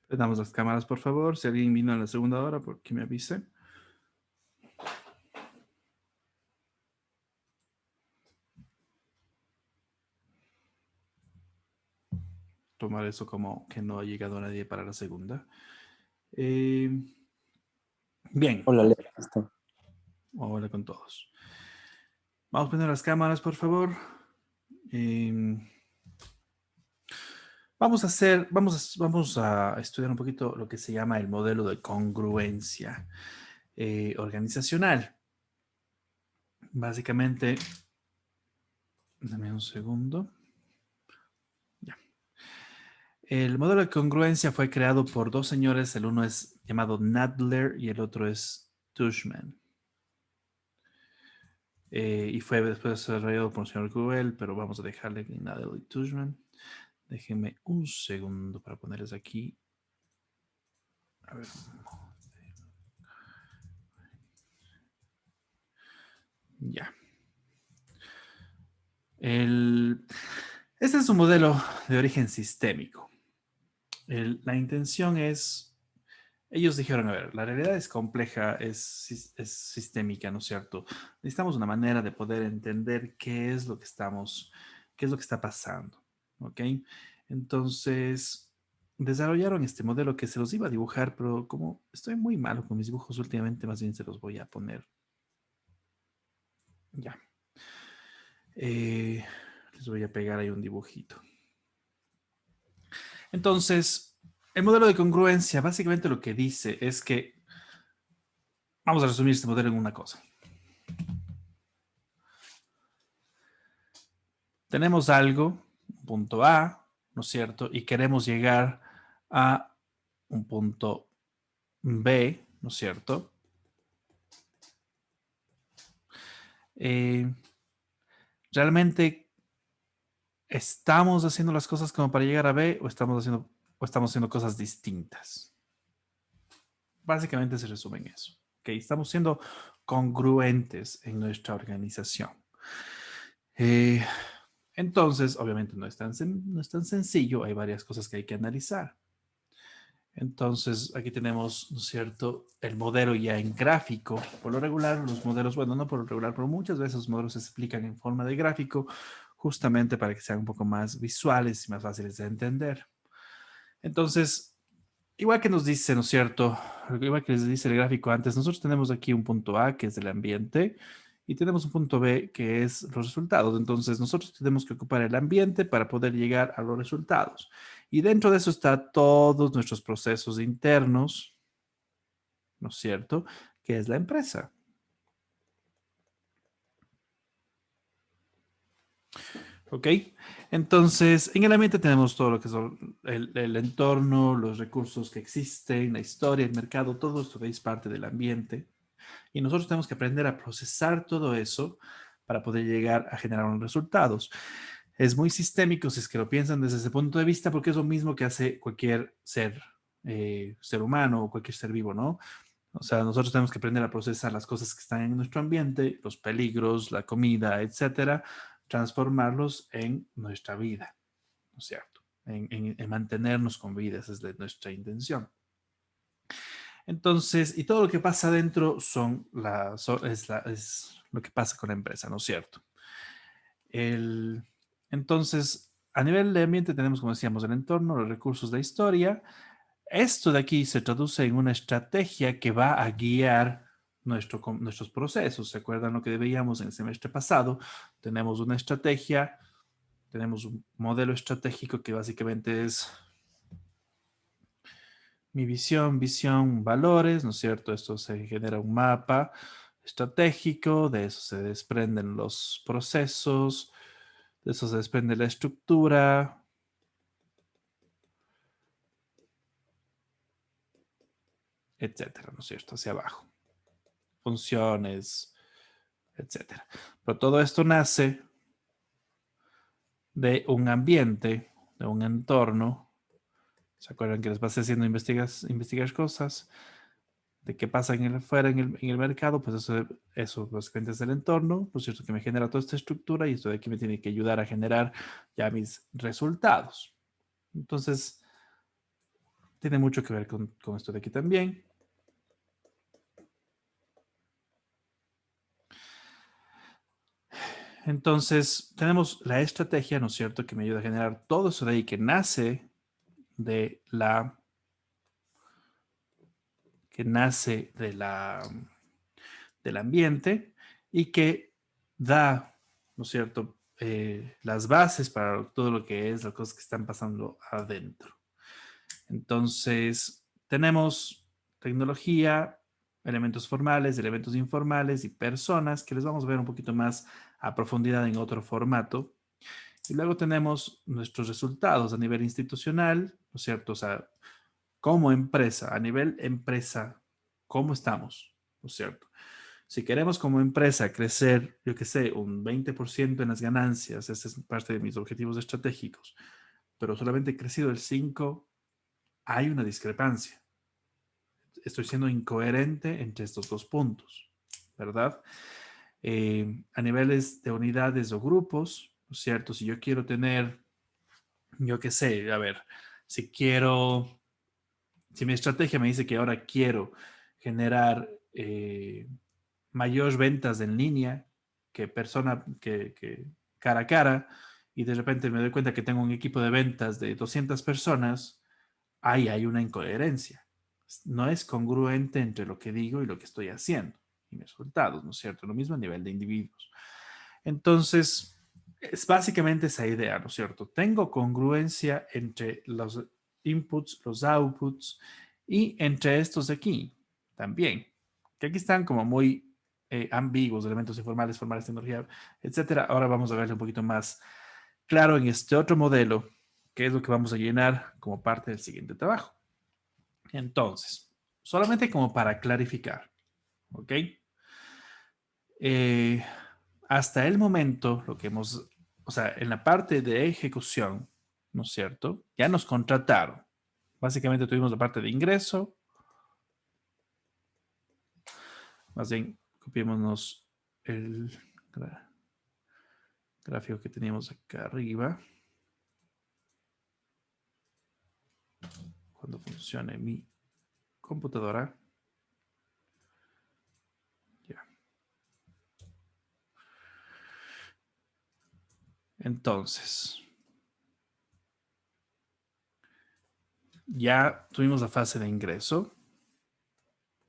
Prendamos las cámaras, por favor. Si alguien vino a la segunda hora, por que me avise. Tomar eso como que no ha llegado nadie para la segunda. Eh, bien, Hola, Leo. ¿Cómo está? hola con todos. Vamos a poner las cámaras, por favor. Eh, vamos a estudiar un poquito lo que se llama el modelo de congruencia organizacional. Básicamente, dame un segundo. Ya. El modelo de congruencia fue creado por dos señores. El uno es llamado Nadler y el otro es Tushman. Y fue después desarrollado por el señor Google, pero vamos a dejarle en Nadler y Tushman. Déjenme un segundo para ponerles aquí. A ver. Ya. Este es un modelo de origen sistémico. La intención es, ellos dijeron, a ver, la realidad es compleja, es sistémica, ¿no es cierto? Necesitamos una manera de poder entender qué es lo que qué es lo que está pasando, ¿ok? Entonces, desarrollaron este modelo que se los iba a dibujar, pero como estoy muy malo con mis dibujos últimamente, más bien se los voy a poner. Ya. Les voy a pegar ahí un dibujito. Entonces, el modelo de congruencia básicamente lo que dice es que, vamos a resumir este modelo en una cosa. Tenemos algo, un punto A, ¿no es cierto? Y queremos llegar a un punto B, ¿no es cierto? ¿Realmente estamos haciendo las cosas como para llegar a B o estamos haciendo cosas distintas? Básicamente se resume en eso. ¿Ok? Estamos siendo congruentes en nuestra organización. Eh, entonces, obviamente no es no es tan sencillo, hay varias cosas que hay que analizar. Entonces, aquí tenemos, ¿no es cierto?, el modelo ya en gráfico. Por lo regular, los modelos, bueno, no por lo regular, pero muchas veces los modelos se explican en forma de gráfico, justamente para que sean un poco más visuales y más fáciles de entender. Entonces, igual que nos dice, ¿no es cierto? Igual que les dice el gráfico antes, nosotros tenemos aquí un punto A, que es el ambiente, y tenemos un punto B, que es los resultados. Entonces, nosotros tenemos que ocupar el ambiente para poder llegar a los resultados. Y dentro de eso está todos nuestros procesos internos, ¿no es cierto? Que es la empresa. ¿Ok? Entonces, en el ambiente tenemos todo lo que son el entorno, los recursos que existen, la historia, el mercado, todo esto es parte del ambiente. Y nosotros tenemos que aprender a procesar todo eso para poder llegar a generar unos resultados. Es muy sistémico si es que lo piensan desde ese punto de vista, porque es lo mismo que hace cualquier ser humano o cualquier ser vivo, ¿no? O sea, nosotros tenemos que aprender a procesar las cosas que están en nuestro ambiente, los peligros, la comida, etcétera, transformarlos en nuestra vida, ¿no es cierto? En mantenernos con vida, esa es nuestra intención. Entonces, y todo lo que pasa adentro es lo que pasa con la empresa, ¿no es cierto? Entonces, a nivel de ambiente tenemos, como decíamos, el entorno, los recursos de historia. Esto de aquí se traduce en una estrategia que va a guiar nuestros procesos. ¿Se acuerdan lo que veíamos en el semestre pasado? Tenemos una estrategia, tenemos un modelo estratégico que básicamente es mi visión, valores, ¿no es cierto? Esto se genera un mapa estratégico, de eso se desprenden los procesos, de eso se desprende la estructura, etcétera, ¿no es cierto? Hacia abajo. Funciones, etcétera. Pero todo esto nace de un ambiente, de un entorno. ¿Se acuerdan que les pasé haciendo investigar cosas? de qué pasa fuera en el mercado, pues eso básicamente es el entorno, ¿no es cierto? Que me genera toda esta estructura y esto de aquí me tiene que ayudar a generar ya mis resultados. Entonces, tiene mucho que ver con esto de aquí también. Entonces, tenemos la estrategia, ¿no es cierto?, que me ayuda a generar todo eso de ahí que nace de del ambiente y que da, ¿no es cierto?, las bases para todo lo que es las cosas que están pasando adentro. Entonces, tenemos tecnología, elementos formales, elementos informales y personas que les vamos a ver un poquito más a profundidad en otro formato. Y luego tenemos nuestros resultados a nivel institucional, ¿no es cierto? O sea, como empresa, a nivel empresa, ¿cómo estamos? ¿No es cierto? Si queremos como empresa crecer, yo qué sé, un 20% en las ganancias, ese es parte de mis objetivos estratégicos, pero solamente he crecido el 5%, hay una discrepancia. Estoy siendo incoherente entre estos dos puntos, ¿verdad? A niveles de unidades o grupos, ¿no es cierto? Si yo quiero tener, yo qué sé, a ver, si mi estrategia me dice que ahora quiero generar mayor ventas en línea que cara a cara, y de repente me doy cuenta que tengo un equipo de ventas de 200 personas, ahí hay una incoherencia. No es congruente entre lo que digo y lo que estoy haciendo y mis resultados, ¿no es cierto? Lo mismo a nivel de individuos. Entonces, es básicamente esa idea, ¿no es cierto? Tengo congruencia entre los inputs, los outputs y entre estos de aquí también, que aquí están como muy ambiguos, elementos informales, formales, tecnología, etcétera. Ahora vamos a verlo un poquito más claro en este otro modelo, que es lo que vamos a llenar como parte del siguiente trabajo. Entonces, solamente como para clarificar, ¿ok? Hasta el momento, lo que hemos, o sea, en la parte de ejecución, ¿no es cierto? Ya nos contrataron. Básicamente tuvimos la parte de ingreso. Más bien, copiémonos el gráfico que teníamos acá arriba. Cuando funcione mi computadora. Ya. Entonces, ya tuvimos la fase de ingreso,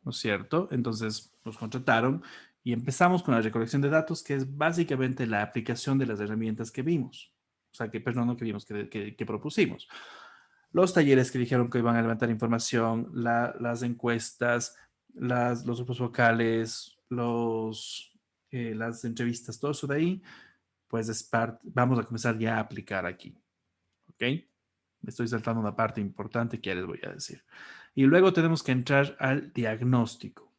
¿no es cierto? Entonces nos contrataron y empezamos con la recolección de datos, que es básicamente la aplicación de las herramientas que vimos. O sea, perdón, no que vimos, que propusimos. Los talleres que dijeron que iban a levantar información, las encuestas, los grupos vocales, las entrevistas, todo eso de ahí, pues vamos a comenzar ya a aplicar aquí. ¿Ok? Me estoy saltando una parte importante que ya les voy a decir. Y luego tenemos que entrar al diagnóstico.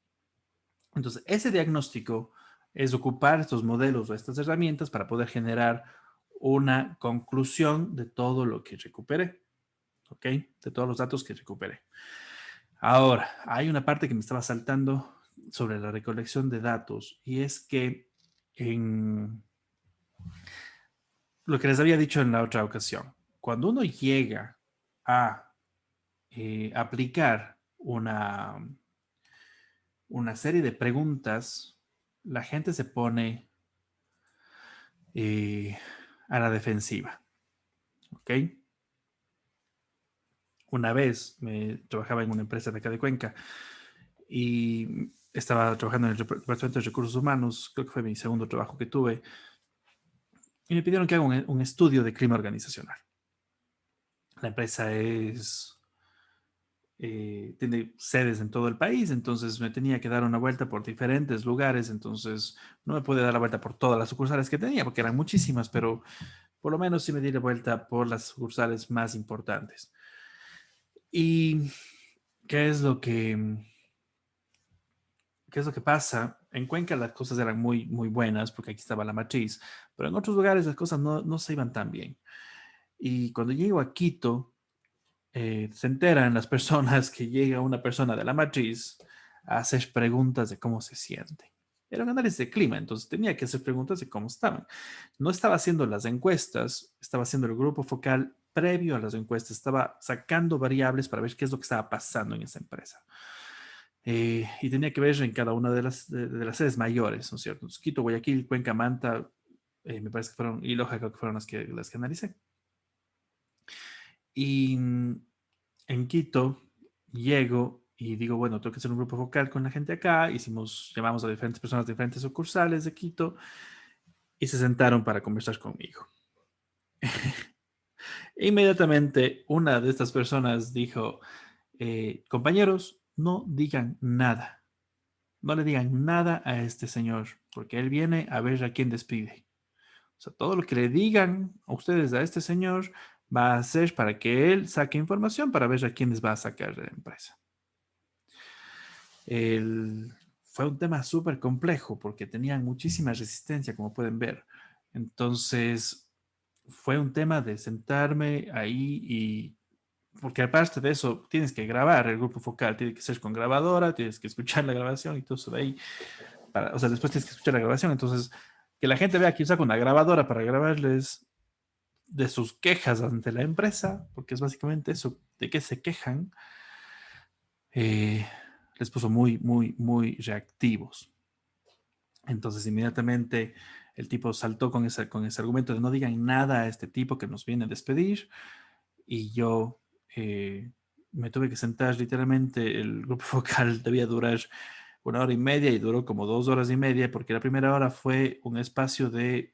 Entonces, ese diagnóstico es ocupar estos modelos o estas herramientas para poder generar una conclusión de todo lo que recuperé. ¿Ok? De todos los datos que recuperé. Ahora, hay una parte que me estaba saltando sobre la recolección de datos y es que en lo que les había dicho en la otra ocasión, cuando uno llega a aplicar una serie de preguntas, la gente se pone a la defensiva. ¿Ok? Una vez trabajaba en una empresa de acá de Cuenca y estaba trabajando en el Departamento de Recursos Humanos, creo que fue mi segundo trabajo que tuve, y me pidieron que haga un estudio de clima organizacional. La empresa tiene sedes en todo el país, entonces me tenía que dar una vuelta por diferentes lugares, entonces no me pude dar la vuelta por todas las sucursales que tenía, porque eran muchísimas, pero por lo menos sí me di la vuelta por las sucursales más importantes. ¿Y qué es lo que pasa? En Cuenca las cosas eran muy, muy buenas, porque aquí estaba la matriz, pero en otros lugares las cosas no se iban tan bien. Y cuando llego a Quito, se enteran las personas que llega una persona de la matriz a hacer preguntas de cómo se sienten. Era un análisis de clima, entonces tenía que hacer preguntas de cómo estaban. No estaba haciendo las encuestas, estaba haciendo el grupo focal previo a las encuestas, estaba sacando variables para ver qué es lo que estaba pasando en esa empresa. Y tenía que ver en cada una de las sedes mayores, ¿no es cierto? Entonces, Quito, Guayaquil, Cuenca, Manta, me parece que fueron, y Loja creo que fueron las que analicé. Y en Quito llego y digo, bueno, tengo que hacer un grupo focal con la gente acá. Llamamos a diferentes personas de diferentes sucursales de Quito y se sentaron para conversar conmigo. Inmediatamente una de estas personas dijo, compañeros, no digan nada. No le digan nada a este señor, porque él viene a ver a quién despide. O sea, todo lo que le digan a ustedes a este señor va a ser para que él saque información para ver a quiénes va a sacar de la empresa. Fue un tema súper complejo porque tenían muchísima resistencia, como pueden ver. Entonces, fue un tema de sentarme ahí y porque aparte de eso, tienes que grabar el grupo focal, tiene que ser con grabadora, tienes que escuchar la grabación y todo eso de ahí. O sea, después tienes que escuchar la grabación. Entonces, que la gente vea que yo saco una grabadora para grabarles de sus quejas ante la empresa, porque es básicamente eso, de qué se quejan, les puso muy, muy, muy reactivos. Entonces, inmediatamente el tipo saltó con ese argumento de no digan nada a este tipo que nos viene a despedir. Y yo me tuve que sentar literalmente, el grupo focal debía durar 1 hora y media y duró como 2 horas y media porque la primera hora fue un espacio de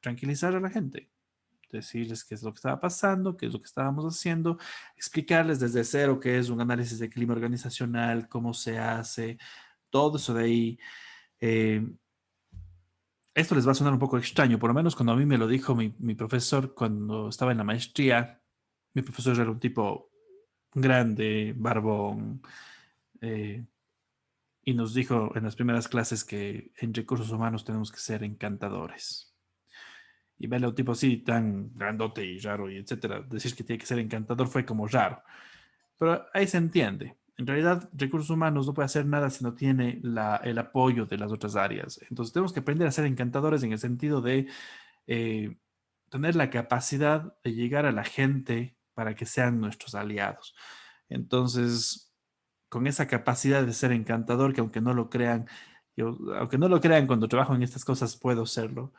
tranquilizar a la gente, decirles qué es lo que estaba pasando, qué es lo que estábamos haciendo, explicarles desde cero qué es un análisis de clima organizacional, cómo se hace, todo eso de ahí. Eh, Esto les va a sonar un poco extraño, por lo menos cuando a mí me lo dijo mi profesor cuando estaba en la maestría. Mi profesor era un tipo grande, barbón, eh, y nos dijo en las primeras clases que en recursos humanos tenemos que ser encantadores. Y verle a un tipo así tan grandote y raro y etcétera, decir que tiene que ser encantador fue como raro. Pero ahí se entiende. En realidad, recursos humanos no puede hacer nada si no tiene el apoyo de las otras áreas. Entonces, tenemos que aprender a ser encantadores en el sentido de eh, tener la capacidad de llegar a la gente para que sean nuestros aliados. Entonces, con esa capacidad de ser encantador, que aunque no lo crean, aunque no lo crean cuando trabajo en estas cosas, puedo serlo,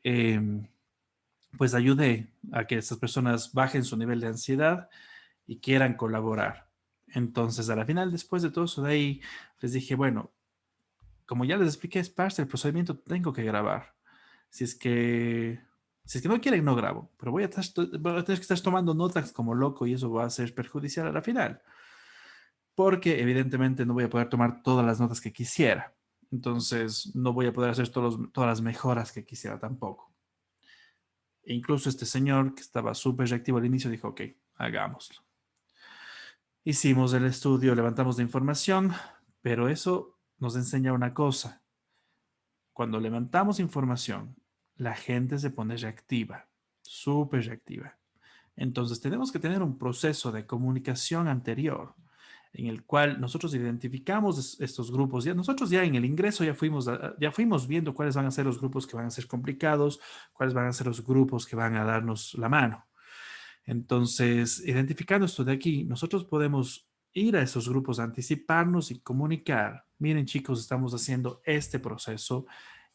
eh, pues ayude a que estas personas bajen su nivel de ansiedad y quieran colaborar. Entonces, a la final, después de todo eso de ahí, les dije, bueno, como ya les expliqué, es parte del procedimiento, tengo que grabar. Si es que, si es que no quieren, no grabo, pero voy a tener que estar tomando notas como loco y eso va a ser perjudicial a la final, porque evidentemente no voy a poder tomar todas las notas que quisiera. Entonces, no voy a poder hacer todas las mejoras que quisiera tampoco. E incluso este señor que estaba súper reactivo al inicio dijo, ok, hagámoslo. Hicimos el estudio, levantamos la información, pero eso nos enseña una cosa. Cuando levantamos información, la gente se pone reactiva, súper reactiva. Entonces tenemos que tener un proceso de comunicación anterior en el cual nosotros identificamos estos grupos. Nosotros ya en el ingreso ya fuimos viendo cuáles van a ser los grupos que van a ser complicados, cuáles van a ser los grupos que van a darnos la mano. Entonces, identificando esto de aquí, nosotros podemos ir a esos grupos, anticiparnos y comunicar. Miren, chicos, estamos haciendo este proceso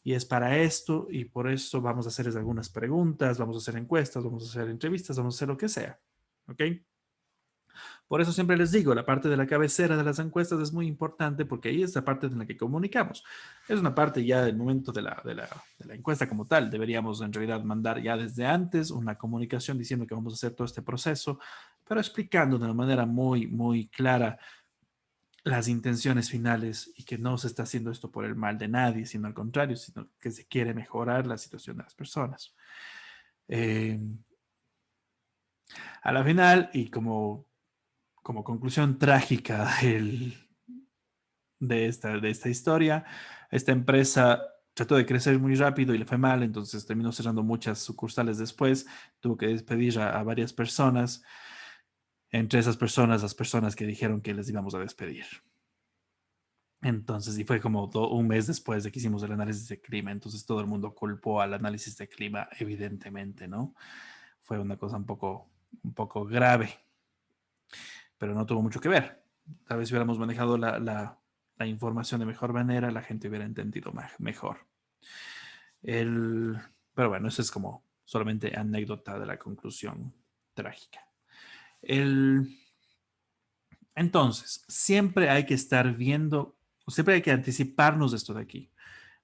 y es para esto y por eso vamos a hacerles algunas preguntas, vamos a hacer encuestas, vamos a hacer entrevistas, vamos a hacer lo que sea. ¿Ok? Por eso siempre les digo, la parte de la cabecera de las encuestas es muy importante porque ahí es la parte en la que comunicamos. Es una parte ya del momento de la encuesta como tal. Deberíamos en realidad mandar ya desde antes una comunicación diciendo que vamos a hacer todo este proceso, pero explicando de una manera muy, muy clara las intenciones finales y que no se está haciendo esto por el mal de nadie, sino al contrario, sino que se quiere mejorar la situación de las personas. A la final, y como conclusión trágica de esta historia, esta empresa trató de crecer muy rápido y le fue mal, entonces terminó cerrando muchas sucursales después, tuvo que despedir a varias personas, entre esas personas, las personas que dijeron que les íbamos a despedir. Entonces, y fue como un mes después de que hicimos el análisis de clima, entonces todo el mundo culpó al análisis de clima, evidentemente, ¿no? Fue una cosa un poco grave, pero no tuvo mucho que ver. Tal vez si hubiéramos manejado la información de mejor manera, la gente hubiera entendido mejor. El, pero bueno, eso es como solamente anécdota de la conclusión trágica. Entonces, siempre hay que estar viendo, siempre hay que anticiparnos de esto de aquí.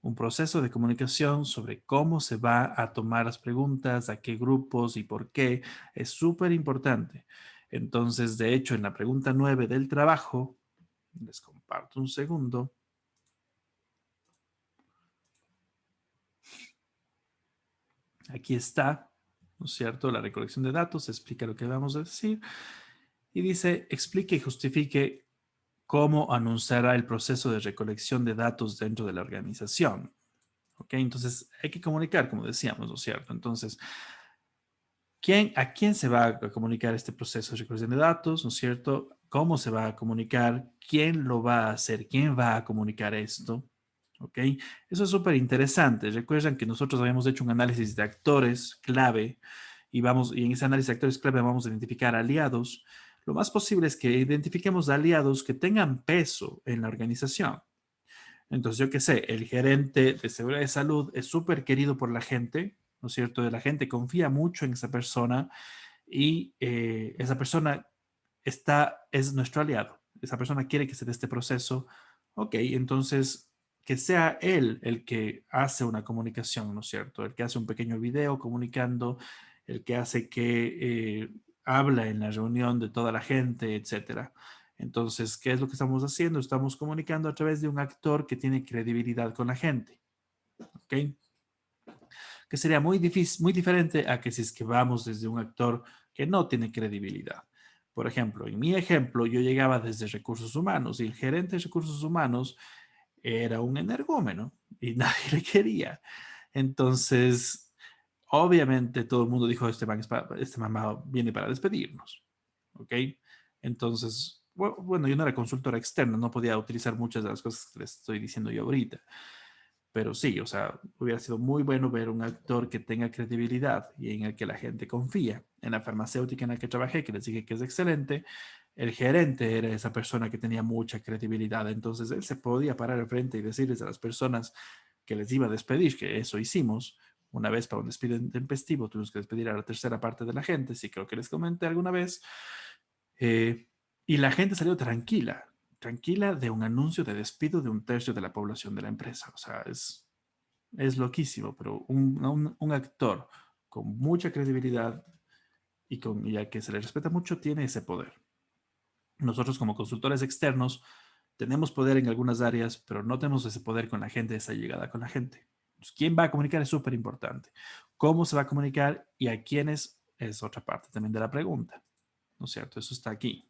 Un proceso de comunicación sobre cómo se va a tomar las preguntas, a qué grupos y por qué, es súper importante. Entonces, de hecho, en la pregunta 9 del trabajo, les comparto un segundo. Aquí está, ¿no es cierto? La recolección de datos explica lo que vamos a decir y dice, explique y justifique cómo anunciará el proceso de recolección de datos dentro de la organización. ¿Ok? Entonces, hay que comunicar, como decíamos, ¿no es cierto? Entonces, ¿a quién se va a comunicar este proceso de recolección de datos, ¿no es cierto? ¿Cómo se va a comunicar? ¿Quién lo va a hacer? ¿Quién va a comunicar esto? ¿Ok? Eso es súper interesante. Recuerdan que nosotros habíamos hecho un análisis de actores clave y en ese análisis de actores clave vamos a identificar aliados. Lo más posible es que identifiquemos aliados que tengan peso en la organización. Entonces, yo qué sé, el gerente de seguridad de salud es súper querido por la gente, ¿no es cierto? La gente confía mucho en esa persona y esa persona es nuestro aliado. Esa persona quiere que se dé este proceso. Ok, entonces que sea él el que hace una comunicación, ¿no es cierto? El que hace un pequeño video comunicando, el que hace que habla en la reunión de toda la gente, etcétera. Entonces, ¿qué es lo que estamos haciendo? Estamos comunicando a través de un actor que tiene credibilidad con la gente. ¿Ok? Que sería muy difícil, muy diferente a que si es que vamos desde un actor que no tiene credibilidad. Por ejemplo, en mi ejemplo, yo llegaba desde recursos humanos y el gerente de recursos humanos era un energúmeno y nadie le quería. Entonces, obviamente todo el mundo dijo, este mamá viene para despedirnos. ¿Ok? Entonces, bueno, yo no era consultora externa, no podía utilizar muchas de las cosas que les estoy diciendo yo ahorita. Pero sí, o sea, hubiera sido muy bueno ver un actor que tenga credibilidad y en el que la gente confía. En la farmacéutica en la que trabajé, que les dije que es excelente, el gerente era esa persona que tenía mucha credibilidad. Entonces él se podía parar al frente y decirles a las personas que les iba a despedir, que eso hicimos. Una vez para un despido intempestivo tuvimos que despedir a la tercera parte de la gente, sí creo que les comenté alguna vez. Eh, y la gente salió tranquila de un anuncio de despido de un tercio de la población de la empresa. O sea, es loquísimo, pero un actor con mucha credibilidad y al que se le respeta mucho tiene ese poder. Nosotros como consultores externos tenemos poder en algunas áreas, pero no tenemos ese poder con la gente, esa llegada con la gente. Entonces, ¿quién va a comunicar? Es súper importante. ¿Cómo se va a comunicar y a quiénes? Es otra parte también de la pregunta. ¿No es cierto? Eso está aquí.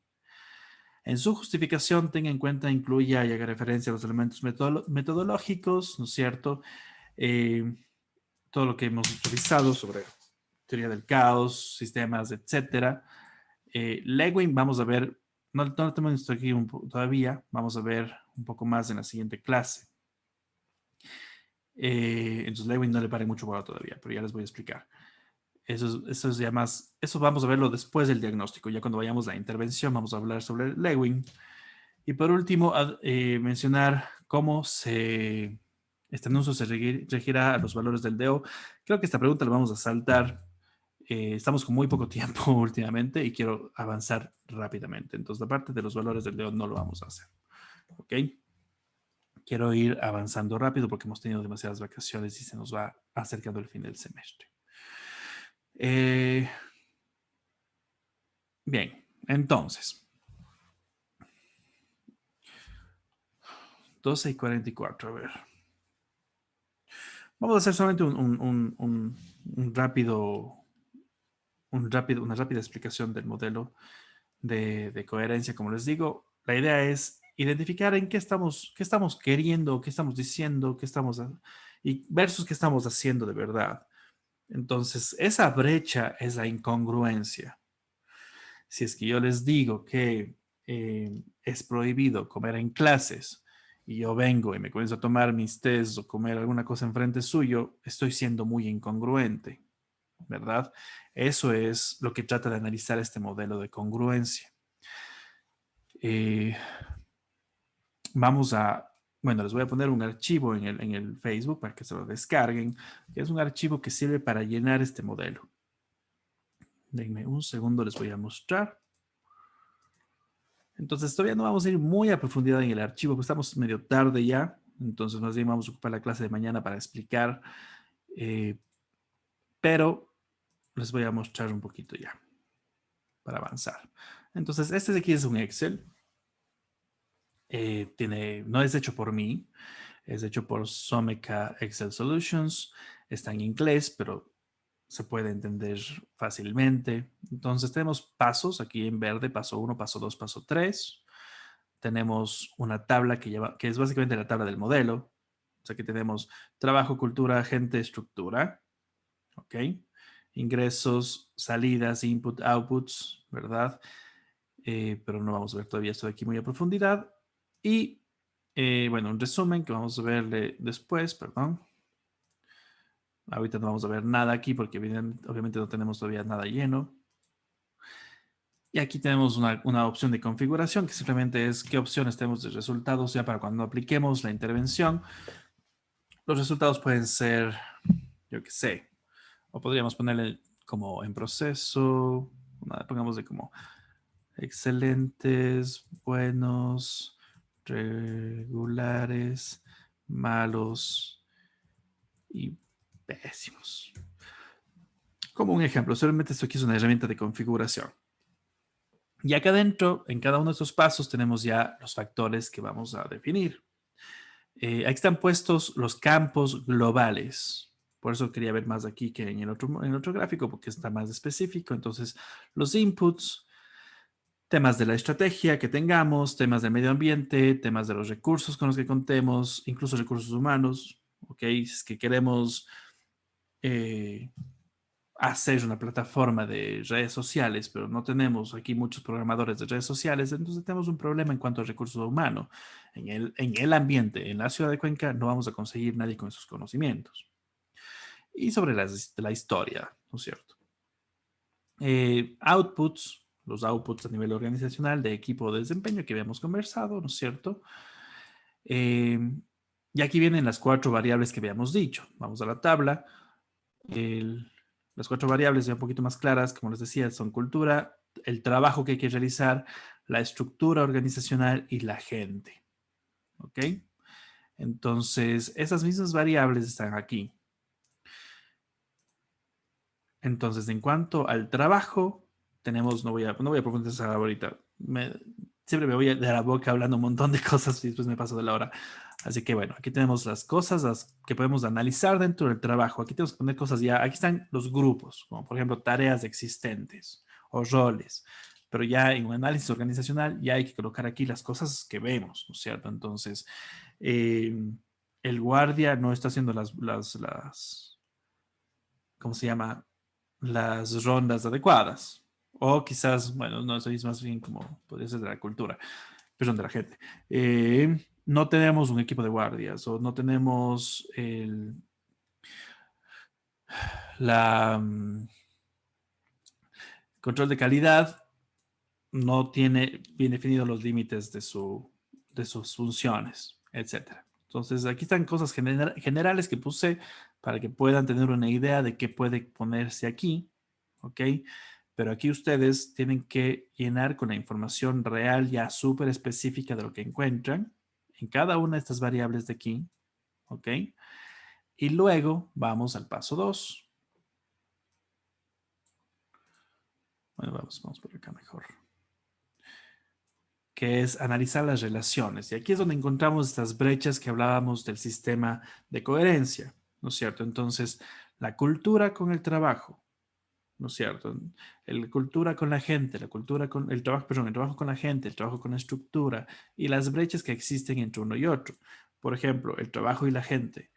En su justificación, tenga en cuenta, incluya y haga referencia a los elementos metodológicos, ¿no es cierto? Eh, todo lo que hemos revisado sobre teoría del caos, sistemas, etcétera. Lewin, vamos a ver, no tenemos esto aquí todavía, vamos a ver un poco más en la siguiente clase. Entonces, Lewin no le pare mucho bola todavía, pero ya les voy a explicar. Eso es ya más, eso vamos a verlo después del diagnóstico. Ya cuando vayamos a la intervención, vamos a hablar sobre Lewin. Y por último, mencionar cómo este anuncio se regirá a los valores del DEO. Creo que esta pregunta la vamos a saltar. Estamos con muy poco tiempo últimamente y quiero avanzar rápidamente. Entonces, la parte de los valores del DEO no lo vamos a hacer. ¿Ok? Quiero ir avanzando rápido porque hemos tenido demasiadas vacaciones y se nos va acercando el fin del semestre. Bien, entonces. 12:44, a ver. Vamos a hacer solamente una rápida explicación del modelo de coherencia. Como les digo, la idea es identificar en qué estamos queriendo, qué estamos diciendo, y versus qué estamos haciendo de verdad. Entonces, esa brecha es la incongruencia. Si es que yo les digo que es prohibido comer en clases y yo vengo y me comienzo a tomar mis tés o comer alguna cosa enfrente suyo, estoy siendo muy incongruente, ¿verdad? Eso es lo que trata de analizar este modelo de congruencia. Vamos a, bueno, les voy a poner un archivo en el Facebook para que se lo descarguen, que es un archivo que sirve para llenar este modelo. Denme un segundo, les voy a mostrar. Entonces, todavía no vamos a ir muy a profundidad en el archivo, porque estamos medio tarde ya. Entonces, más bien vamos a ocupar la clase de mañana para explicar. Pero les voy a mostrar un poquito ya, para avanzar. Entonces, este de aquí es un Excel. No es hecho por mí, es hecho por Someca Excel Solutions. Está en inglés, pero se puede entender fácilmente. Entonces tenemos pasos aquí en verde, paso 1, paso 2, paso 3. Tenemos una tabla que es básicamente la tabla del modelo. O sea que tenemos trabajo, cultura, gente, estructura. ¿Ok? Ingresos, salidas, input, outputs, ¿verdad? Pero no vamos a ver todavía esto de aquí muy a profundidad. Y bueno, un resumen que vamos a verle después, perdón. Ahorita no vamos a ver nada aquí porque obviamente no tenemos todavía nada lleno. Y aquí tenemos una opción de configuración que simplemente es qué opciones tenemos de resultados ya para cuando apliquemos la intervención. Los resultados pueden ser, yo qué sé, o podríamos ponerle como en proceso, pongámosle como excelentes, buenos, regulares, malos y pésimos. Como un ejemplo, solamente esto aquí es una herramienta de configuración. Y acá adentro, en cada uno de estos pasos, tenemos ya los factores que vamos a definir. Aquí están puestos los campos globales. Por eso quería ver más aquí que en el otro gráfico, porque está más específico. Entonces, los inputs, temas de la estrategia que tengamos, temas del medio ambiente, temas de los recursos con los que contemos, incluso recursos humanos. ¿Ok? Si es que queremos hacer una plataforma de redes sociales, pero no tenemos aquí muchos programadores de redes sociales, entonces tenemos un problema en cuanto a recursos humanos. En el ambiente, en la ciudad de Cuenca, no vamos a conseguir nadie con esos conocimientos. Y sobre la historia, ¿no es cierto? Outputs, los outputs a nivel organizacional de equipo de desempeño que habíamos conversado, ¿no es cierto? Y aquí vienen las 4 variables que habíamos dicho. Vamos a la tabla. Las 4 variables ya un poquito más claras, como les decía, son cultura, el trabajo que hay que realizar, la estructura organizacional y la gente. ¿Ok? Entonces, esas mismas variables están aquí. Entonces, en cuanto al trabajo, tenemos, no voy a profundizar ahorita. Siempre me voy a dar la boca hablando un montón de cosas y después me paso de la hora. Así que bueno, aquí tenemos las cosas que podemos analizar dentro del trabajo. Aquí tenemos que poner cosas ya. Aquí están los grupos, como por ejemplo tareas existentes o roles. Pero ya en un análisis organizacional ya hay que colocar aquí las cosas que vemos, ¿no es cierto? Entonces, el guardia no está haciendo ¿cómo se llama? Las rondas adecuadas. O quizás, bueno, no, eso es más bien como podría ser de la cultura, perdón, de la gente. No tenemos un equipo de guardias o no tenemos la control de calidad, no tiene bien definidos los límites de sus funciones, etcétera. Entonces, aquí están cosas generales que puse para que puedan tener una idea de qué puede ponerse aquí, ¿ok? Pero aquí ustedes tienen que llenar con la información real ya súper específica de lo que encuentran en cada una de estas variables de aquí, ¿ok? Y luego vamos al paso 2. Bueno, vamos por acá mejor. Que es analizar las relaciones. Y aquí es donde encontramos estas brechas que hablábamos del sistema de coherencia, ¿no es cierto? Entonces, la cultura con el trabajo, ¿no es cierto? La cultura con la gente, el trabajo con la gente, el trabajo con la estructura y las brechas que existen entre uno y otro. Por ejemplo, el trabajo y la gente.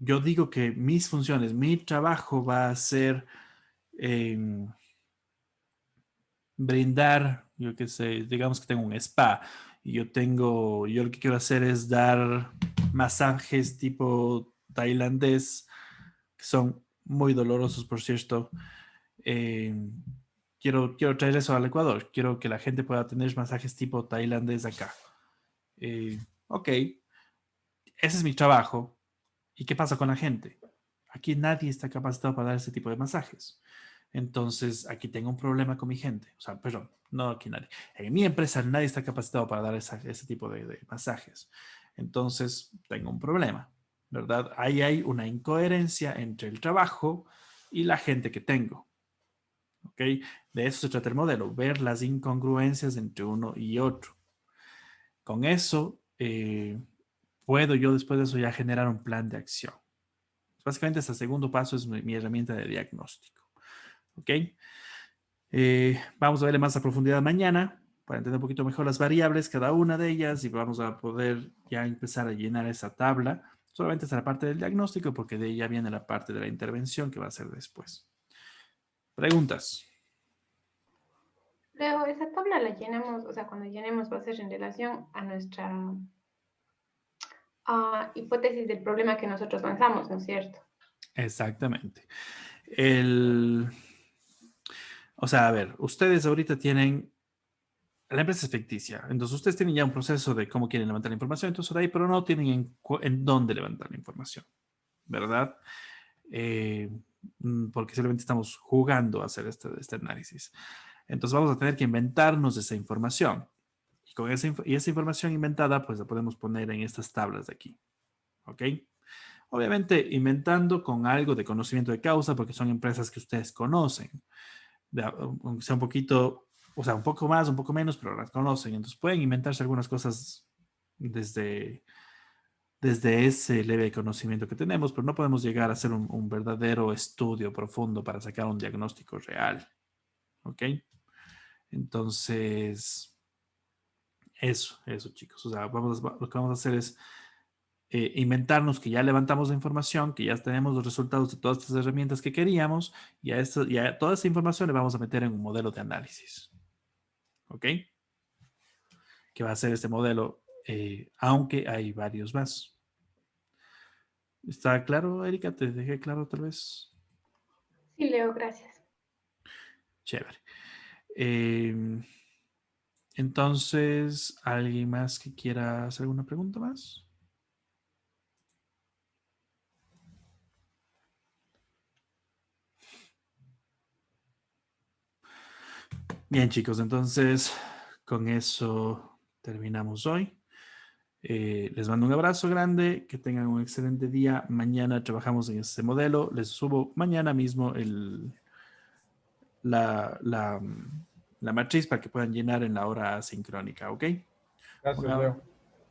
Yo digo que mis funciones, mi trabajo va a ser brindar, yo qué sé, digamos que tengo un spa y yo lo que quiero hacer es dar masajes tipo tailandés, que son muy dolorosos, por cierto. Eh, quiero traer eso al Ecuador. Quiero que la gente pueda tener masajes tipo tailandés acá. Ok, ese es mi trabajo. ¿Y qué pasa con la gente? Aquí nadie está capacitado para dar ese tipo de masajes. Entonces, aquí tengo un problema con mi gente. O sea, perdón, no aquí nadie. En mi empresa nadie está capacitado para dar ese tipo de masajes. Entonces, tengo un problema, ¿verdad? Ahí hay una incoherencia entre el trabajo y la gente que tengo. ¿Ok? De eso se trata el modelo, ver las incongruencias entre uno y otro. Con eso, puedo yo después de eso ya generar un plan de acción. Básicamente, este segundo paso es mi herramienta de diagnóstico. ¿Ok? Vamos a verle más a profundidad mañana para entender un poquito mejor las variables, cada una de ellas, y vamos a poder ya empezar a llenar esa tabla. Solamente es la parte del diagnóstico, porque de ahí ya viene la parte de la intervención que va a ser después. ¿Preguntas? Luego, esa tabla la llenamos, o sea, cuando llenemos va a ser en relación a nuestra hipótesis del problema que nosotros lanzamos, ¿no es cierto? Exactamente. O sea, a ver, ustedes ahorita tienen, la empresa es ficticia, entonces ustedes tienen ya un proceso de cómo quieren levantar la información, entonces de ahí, pero no tienen en dónde levantar la información, ¿verdad? Eh, Porque simplemente estamos jugando a hacer este análisis. Entonces vamos a tener que inventarnos esa información. Y con esa información inventada, pues la podemos poner en estas tablas de aquí. ¿Ok? Obviamente inventando con algo de conocimiento de causa, porque son empresas que ustedes conocen. Aunque sea un poquito, o sea, un poco más, un poco menos, pero las conocen. Entonces pueden inventarse algunas cosas desde ese leve conocimiento que tenemos, pero no podemos llegar a hacer un verdadero estudio profundo para sacar un diagnóstico real. ¿Ok? Entonces, eso chicos. O sea, lo que vamos a hacer es inventarnos que ya levantamos la información, que ya tenemos los resultados de todas estas herramientas que queríamos, y a toda esa información le vamos a meter en un modelo de análisis. ¿Ok? Que va a ser este modelo, aunque hay varios más. ¿Está claro, Erika? ¿Te dejé claro tal vez? Sí, Leo, gracias. Chévere. Entonces, ¿alguien más que quiera hacer alguna pregunta más? Bien, chicos, entonces con eso terminamos hoy. Les mando un abrazo grande, que tengan un excelente día. Mañana trabajamos en este modelo. Les subo mañana mismo la matriz para que puedan llenar en la hora sincrónica, ¿ok? Gracias, Leo.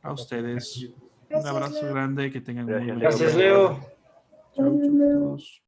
A ustedes. Un abrazo grande, que tengan un muy buen Gracias, día. Leo. Chau, chau a todos.